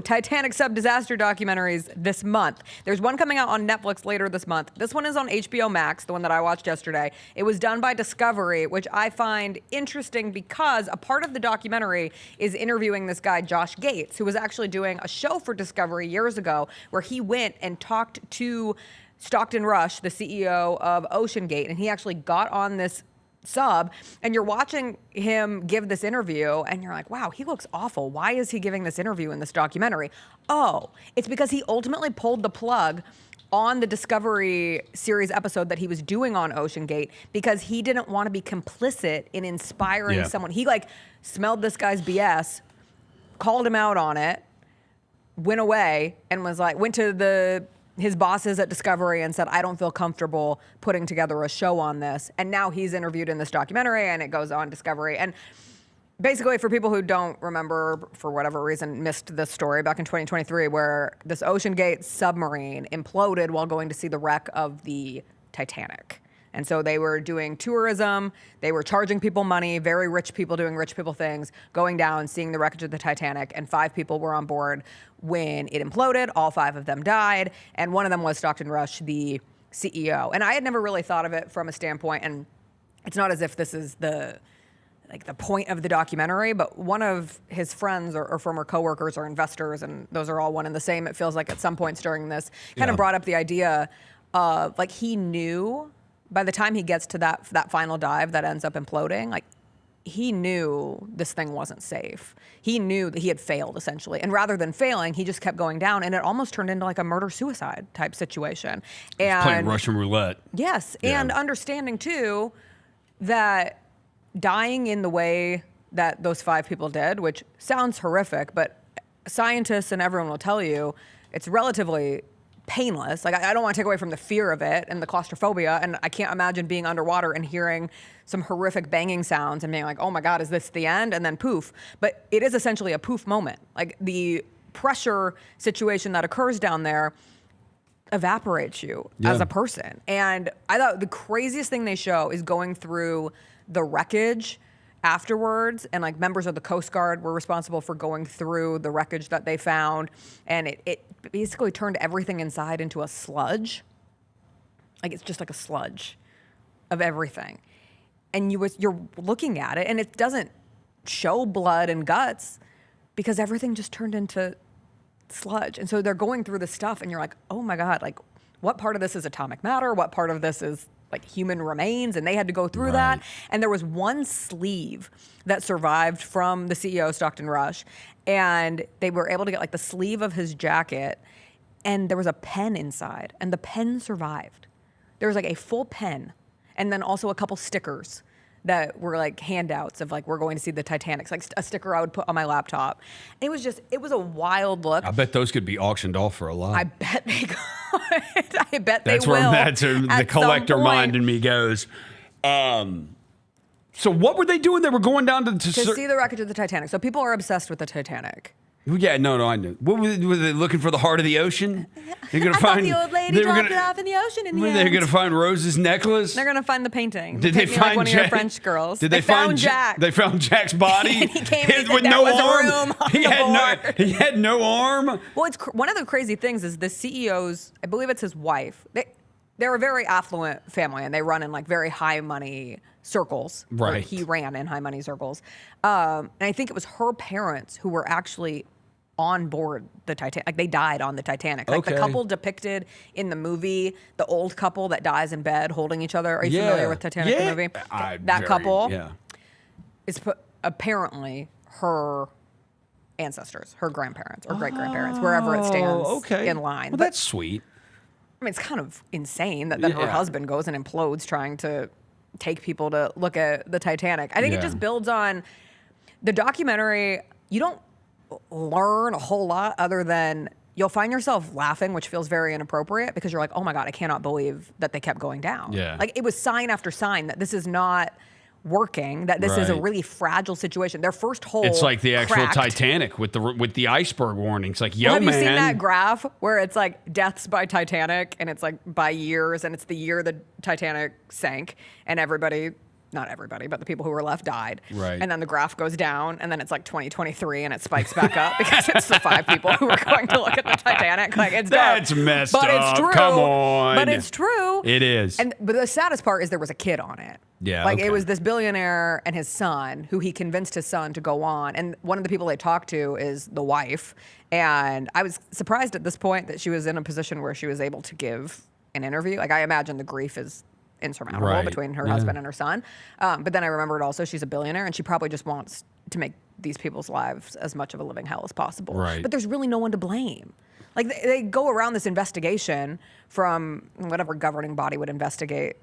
Titanic sub-disaster documentaries this month. There's one coming out on Netflix later this month. This one is on HBO Max, the one that I watched yesterday. It was done by Discovery, which I find interesting because a part of the documentary is interviewing this guy, Josh Gates, who was actually doing a show for Discovery years ago where he went and talked to Stockton Rush, the CEO of OceanGate, and he actually got on this sub, and you're watching him give this interview, and you're like, wow, he looks awful. Why is he giving this interview in this documentary? Oh, it's because he ultimately pulled the plug on the Discovery series episode that he was doing on OceanGate because he didn't want to be complicit in inspiring someone. He smelled this guy's BS, called him out on it, went away, and went to his bosses at Discovery and said, I don't feel comfortable putting together a show on this. And now he's interviewed in this documentary, and it goes on Discovery. And basically, for people who don't remember, for whatever reason, missed this story back in 2023, where this OceanGate submarine imploded while going to see the wreck of the Titanic. And so they were doing tourism, they were charging people money, very rich people doing rich people things, going down, seeing the wreckage of the Titanic, and 5 people were on board when it imploded. All 5 of them died, and one of them was Stockton Rush, the CEO. And I had never really thought of it from a standpoint, and it's not as if this is the point of the documentary, but one of his friends or former coworkers or investors, and those are all one and the same, it feels like at some points during this, kind of brought up the idea of he knew by the time he gets to that final dive that ends up imploding, he knew this thing wasn't safe. He knew that he had failed, essentially. And rather than failing, he just kept going down, and it almost turned into a murder-suicide type situation. And Playing Russian roulette. yes, and understanding, too, that dying in the way that those 5 people did, which sounds horrific, but scientists and everyone will tell you it's relatively painless. I don't want to take away from the fear of it and the claustrophobia, and I can't imagine being underwater and hearing some horrific banging sounds and being like, oh my God, is this the end? And then poof. But it is essentially a poof moment. The pressure situation that occurs down there evaporates you as a person. And I thought the craziest thing they show is going through the wreckage afterwards, and members of the Coast Guard were responsible for going through the wreckage that they found, and it basically turned everything inside into a sludge. It's just a sludge of everything. And you're looking at it, and it doesn't show blood and guts because everything just turned into sludge. And so they're going through the stuff, and you're like, oh my God, what part of this is atomic matter? What part of this is human remains? And they had to go through that. And there was one sleeve that survived from the CEO, Stockton Rush. And they were able to get the sleeve of his jacket, and there was a pen inside, and the pen survived. There was a full pen, and then also a couple stickers that were handouts of we're going to see the Titanic. It's a sticker I would put on my laptop. It was a wild look. I bet those could be auctioned off for a lot. I bet they could. I bet That's they will. That's where the collector mind in me goes. So what were they doing? They were going down to see the wreckage of the Titanic. So people are obsessed with the Titanic. Yeah, no, I knew. What were they looking for? The heart of the ocean? They're gonna thought the old lady dropped it off in the ocean in the end. They're going to find Rose's necklace? They're going to find the painting. Did they Paint me find like one of your French girls? Did they find Jack? They found Jack's body And he came in with there no was a arm. room on He the had board. no. He had no arm. Well, one of the crazy things is the CEO's. I believe it's his wife. They're a very affluent family, and they run in like very high money circles. Or Right. he ran in high money circles, and I think it was her parents who were actually on board the Titanic. Like they died on the Titanic. Like the Okay. couple depicted in the movie, the old couple that dies in bed holding each other. Are you familiar with Titanic, the movie? That couple is apparently her ancestors, her grandparents or great grandparents, wherever it stands in line. Well, that's sweet. I mean, it's kind of insane that then her husband goes and implodes trying to take people to look at the Titanic. I think it just builds on the documentary. You don't learn a whole lot other than you'll find yourself laughing, which feels very inappropriate because you're like, oh my God, I cannot believe that they kept going down. Yeah. Like it was sign after sign that this is not working, that this is a Right. really fragile situation. Their first hole It's like the actual cracked. Titanic with the iceberg warnings. Like, yo, Well, have man. you seen that graph where it's like deaths by Titanic and it's like by years and it's the year the Titanic sank and not everybody, but the people who were left died. Right. And then the graph goes down and then it's like 2023 and it spikes back up because it's the 5 people who were going to look at the Titanic. Like it's That's dark. messed but up. It's true. Come on. But it's true. It is. But the saddest part is there was a kid on it. Yeah, Like okay. it was this billionaire and his son who he convinced his son to go on. And one of the people they talked to is the wife. And I was surprised at this point that she was in a position where she was able to give an interview. Like I imagine the grief is insurmountable Right. between her Yeah. husband and her son. But then I remembered also she's a billionaire and she probably just wants to make these people's lives as much of a living hell as possible. Right. But there's really no one to blame. Like they go around this investigation from whatever governing body would investigate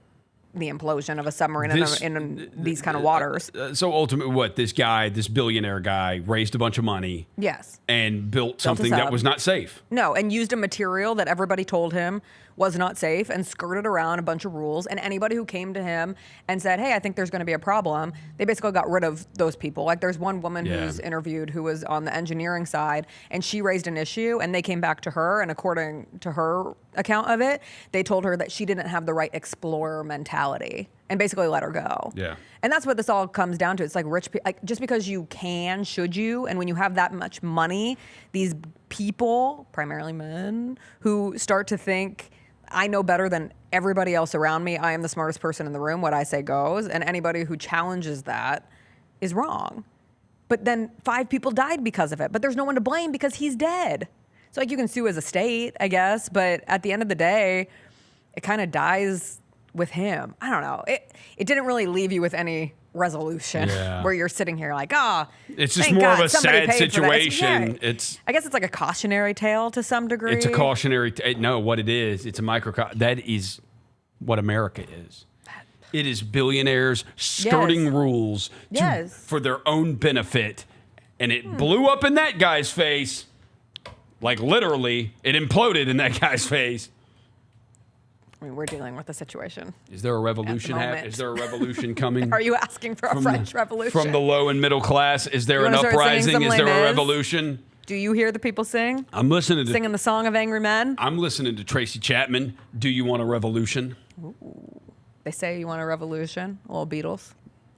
the implosion of a submarine in these kind of waters. So ultimately, what this billionaire guy raised a bunch of money Yes. and built a something that sub. was not safe. No, and used a material that everybody told him was not safe and skirted around a bunch of rules. And anybody who came to him and said, hey, I think there's going to be a problem, they basically got rid of those people. Like there's one woman who's interviewed who was on the engineering side and she raised an issue and they came back to her. And according to her account of it, they told her that she didn't have the right explorer mentality and basically let her go. Yeah. And that's what this all comes down to. It's like rich people, like just because you can, should you? And when you have that much money, these people, primarily men, who start to think, I know better than everybody else around me. I am the smartest person in the room. What I say goes. And anybody who challenges that is wrong. But then 5 people died because of it. But there's no one to blame because he's dead. So like you can sue as a state, I guess. But at the end of the day, it kind of dies with him. I don't know. It didn't really leave you with any resolution where you're sitting here like, it's just thank more God of a somebody sad paid for that." situation. I guess it's like a cautionary tale to some degree. It's a cautionary. No, what it is, it's a that is what America is. It is billionaires skirting rules for their own benefit, and it blew up in that guy's face. Like literally, it imploded in that guy's face. I mean, we're dealing with a situation. Is there a revolution? Is there a revolution coming? Are you asking for a French revolution? From the low and middle class? Is there an uprising? Is there a revolution? Do you hear the people sing? I'm listening to singing the song of angry men. I'm listening to Tracy Chapman. Do you want a revolution? Ooh. They say you want a revolution. A little Beatles.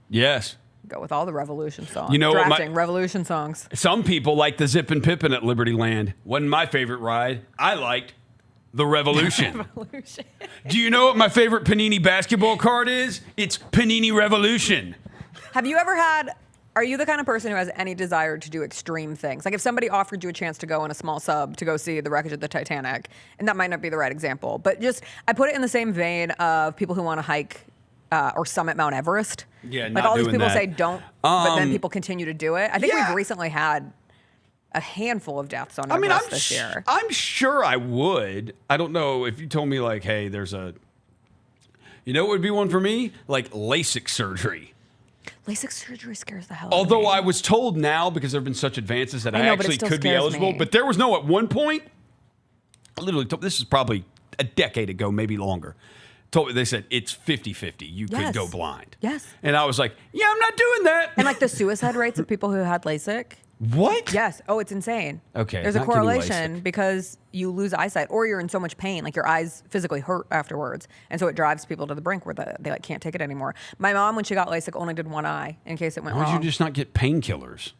Yes. Go with all the revolution songs. You know what, drafting revolution songs. Some people like the Zip and Pippin at Liberty Land. Wasn't my favorite ride. I liked the Revolution. Do you know what my favorite Panini basketball card is? It's Panini Revolution. Have you ever had? Are you the kind of person who has any desire to do extreme things? Like if somebody offered you a chance to go in a small sub to go see the wreckage of the Titanic, and that might not be the right example, but just I put it in the same vein of people who want to hike or summit Mount Everest. Yeah, like not all these doing people that. say don't, but then people continue to do it. I think we've recently had a handful of deaths on Everest this year. I'm sure I would. I don't know if you told me like, hey, there's a, you know what would be one for me? Like LASIK surgery. LASIK surgery scares the hell out of me. Although I was told now, because there have been such advances that I know, but it actually still could be scares eligible. me. But there was at one point, I literally told, this is probably a decade ago, maybe longer. told me, they said it's 50-50. You could Yes. go blind. Yes. And I was like, yeah, I'm not doing that. And like the suicide rates of people who had LASIK. What? Yes. Oh, it's insane. Okay, There's a not getting correlation because you lose eyesight or you're in so much pain, like your eyes physically hurt afterwards. And so it drives people to the brink where they like can't take it anymore. My mom, when she got LASIK, only did one eye in case it went Why wrong. would you just not get painkillers?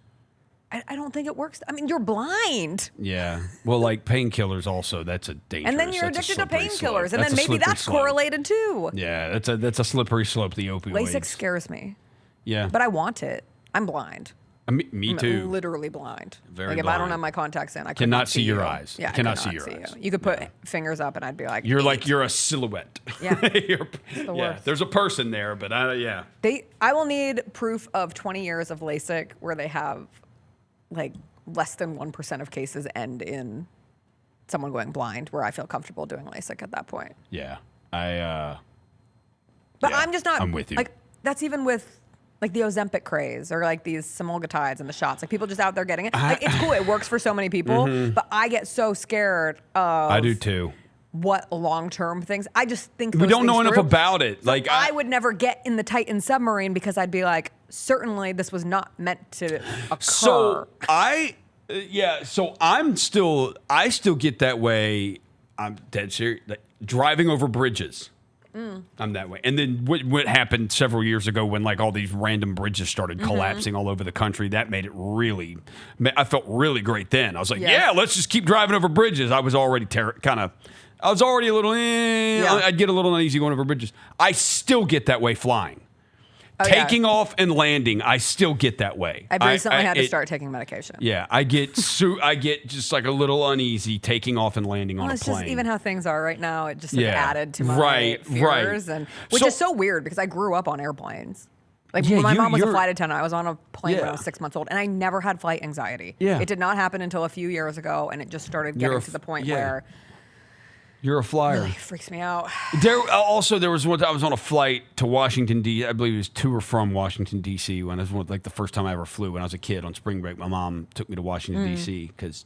I don't think it works. I mean, you're blind. Yeah. Well, like painkillers also, that's a dangerous. And then you're that's a addicted to slippery slope. painkillers. And That's then a maybe slippery that's slope. correlated too. Yeah, that's a slippery slope, the opioids. LASIK scares me. Yeah. But I want it. I'm blind. Me I'm too. literally blind. Very like if I don't blind. have my contacts in, I Cannot could see your you. eyes. Yeah, I Cannot could see not your see eyes. you. You could put fingers up, and I'd be like, You're a silhouette. Yeah. You're- It's the yeah. worst. There's a person there, but yeah. I will need proof of 20 years of LASIK where they have like less than 1% of cases end in someone going blind, where I feel comfortable doing LASIK at that point. Yeah. But I'm just not. I'm with you. Like that's even with like the Ozempic craze or like these semaglutides and the shots. Like people just out there getting it. Like it's cool. It works for so many people. Mhm. But I get so scared of I do too. what long-term things. I just think We those don't know things enough through. about it. Like I would never get in the Titan submarine because I'd be like, certainly this was not meant to occur. So so I still get that way. I'm dead serious. Like, driving over bridges. I'm that way. And then what happened several years ago when like all these random bridges started collapsing all over the country, that made it really, I felt really great then. I was like, yeah, let's just keep driving over bridges. I was already I was already a little, I'd get a little uneasy going over bridges. I still get that way flying. Taking off and landing, I still get that way. I've recently had to start taking medication. Yeah, I get just like a little uneasy taking off and landing on a It's plane. just even how things are right now. It just like, Yeah. added to my Right, fears, right. and which is so weird because I grew up on airplanes. Like Yeah, when my mom was a you're- flight attendant, I was on a plane when I Yeah. was 6 months old, and I never had flight anxiety. Yeah. It did not happen until a few years ago, and it just started You're getting a to the f- point yeah. where You're a flyer. it really freaks me out. There was one time I was on a flight to Washington D. I believe it was to or from Washington D.C. when it was like the first time I ever flew when I was a kid on spring break. My mom took me to Washington D.C. because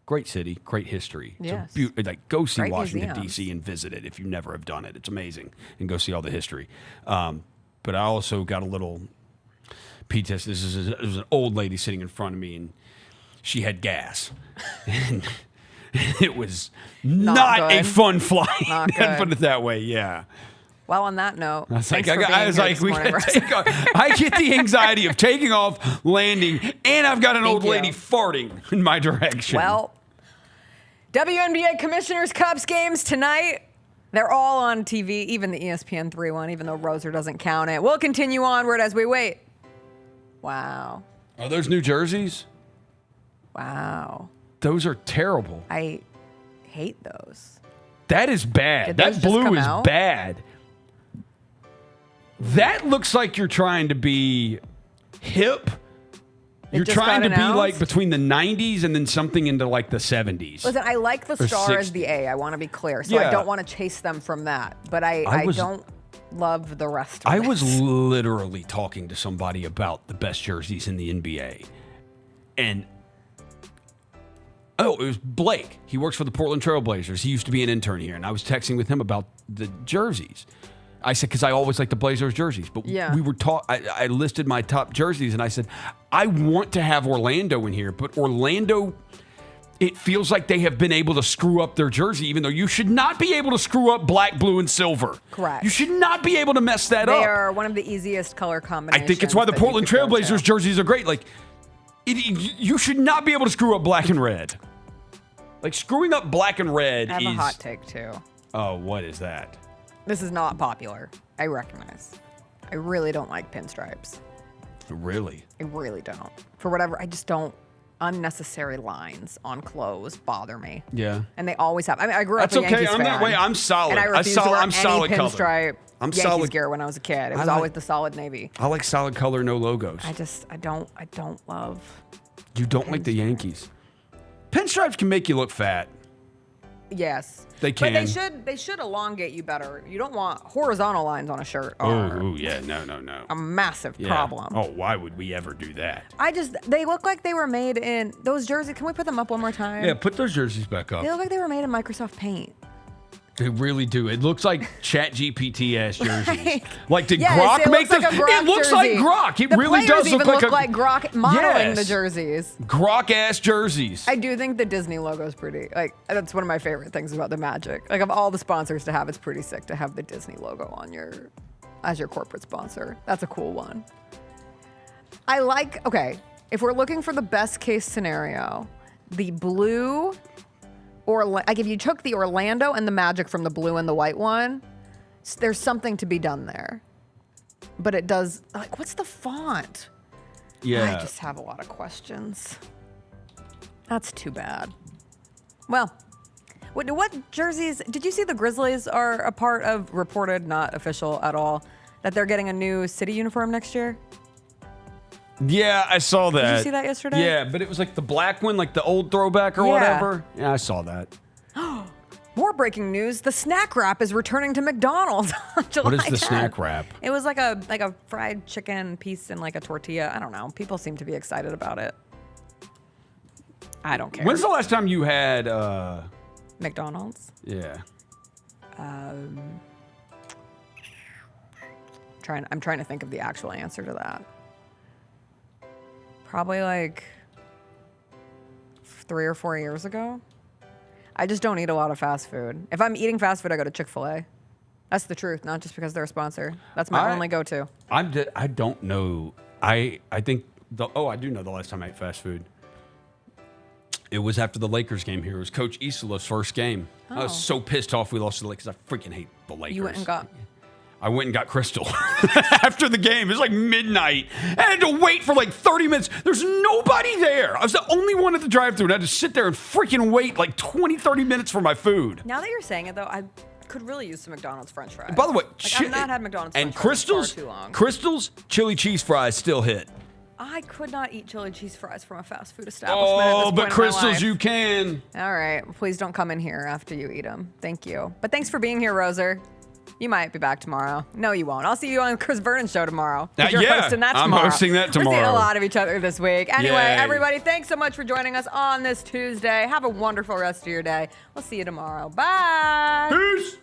great city, great history. Yes. Like go see Great Washington museums. D.C. and visit it if you never have done it. It's amazing, and go see all the history. But I also got a little PTSD. There was an old lady sitting in front of me, and she had gas. And it was not a good. flight. Not Put good. it that way, yeah. Well, on that note, I was like, thanks for being I was here like, this we morning, gotta Russ. take off. I get the anxiety of taking off, landing, and I've got an old you. lady farting in my direction. Well, WNBA Commissioners Cups games tonight. They're all on TV, even the ESPN 3 one, even though Roser doesn't count it. We'll continue onward as we wait. Wow. Are those New Jerseys? Wow. Those are terrible. I hate those. That is bad. Did That those just blue come is out? bad. That looks like you're trying to be hip. You're just trying got to be announced? like between the 90s and then something into like the 70s. Listen, I like the Or star as 60. the A. I want to be clear. So Yeah. I don't want to chase them from that. But I I was- don't love the rest of I it. was literally talking to somebody about the best jerseys in the NBA. And it was Blake. He works for the Portland Trail Blazers. He used to be an intern here, and I was texting with him about the jerseys. I said, because I always like the Blazers jerseys, but Yeah. we were I listed my top jerseys, and I said, I want to have Orlando in here, but Orlando, it feels like they have been able to screw up their jersey, even though you should not be able to screw up black, blue, and silver. Correct. You should not be able to mess that They up. are one of the easiest color I combinations. think it's why the that you Portland could go Trailblazers to. jerseys are great. Like, you should not be able to screw up black and red. Like, screwing up black and red I have is... a hot take, too. Oh, what is that? This is not popular. I recognize. I really don't like pinstripes. Really? I really don't. For whatever, I just don't. Unnecessary lines on clothes bother me. Yeah. And they always have. I mean, I grew up That's a okay. Yankees I'm fan. that way. I'm solid. And I refused to wear I'm solid any color. pinstripe I'm Yankees solid gear when I was a kid. It I was like- always the solid navy. I like solid color, no logos. I don't love. You don't like the Yankees. Pinstripes can make you look fat. Yes. They But can. they should elongate you better. You don't want horizontal lines on a shirt. Oh, Are ooh, yeah. No. a massive Yeah. problem. Oh, why would we ever do that? They look like they were made in those jerseys. Can we put them up one more time? Yeah, put those jerseys back up. They look like they were made in Microsoft Paint. They really do. It looks like ChatGPT ass jerseys. Right. Like, did Yes, Grok it make looks them? like a Grok It looks jersey. like Grok. It The really players does look even like look like Grok modeling Yes. the jerseys. Grok ass jerseys. I do think the Disney logo is pretty. Like, that's one of my favorite things about the Magic. Like, of all the sponsors to have, it's pretty sick to have the Disney logo on as your corporate sponsor. That's a cool one. I like. Okay, if we're looking for the best case scenario, the blue. Or like if you took the Orlando and the Magic from the blue and the white one, there's something to be done there. But it does, like, what's the font? Yeah. I just have a lot of questions. That's too bad. Well, what jerseys, did you see the Grizzlies are a part of, reported, not official at all, that they're getting a new city uniform next year? Yeah, I saw that. Did you see that yesterday? Yeah, but it was like the black one, like the old throwback or Yeah. whatever. Yeah, I saw that. More breaking news: the snack wrap is returning to McDonald's on July What is the 10th. snack wrap? It was like a fried chicken piece and like a tortilla. I don't know. People seem to be excited about it. I don't care. When's the last time you had McDonald's? Yeah. I'm trying to think of the actual answer to that. Probably like 3 or 4 years ago. I just don't eat a lot of fast food. If I'm eating fast food, I go to Chick-fil-A. That's the truth, not just because they're a sponsor. That's my only go-to. I don't know. I think I do know the last time I ate fast food. It was after the Lakers game here. It was Coach Isola's first game. I was so pissed off we lost to the Lakers. I freaking hate the Lakers. You went and got... I went and got Crystal after the game. It was like midnight. I had to wait for like 30 minutes. There's nobody there. I was the only one at the drive-thru, and I had to sit there and freaking wait like 20, 30 minutes for my food. Now that you're saying it, though, I could really use some McDonald's French fries. By the way, I've not had McDonald's French and fries in far too long. Crystal's chili cheese fries still hit. I could not eat chili cheese fries from a fast food establishment at this Oh, point but in my Crystal's life. you can. All right. Please don't come in here after you eat them. Thank you. But thanks for being here, Roser. You might be back tomorrow. No, you won't. I'll see you on Chris Vernon's show tomorrow. 'Cause you're yeah, hosting that I'm tomorrow. hosting that We're seeing tomorrow. a lot of each other this week. Anyway, Yay. everybody, thanks so much for joining us on this Tuesday. Have a wonderful rest of your day. We'll see you tomorrow. Bye. Peace.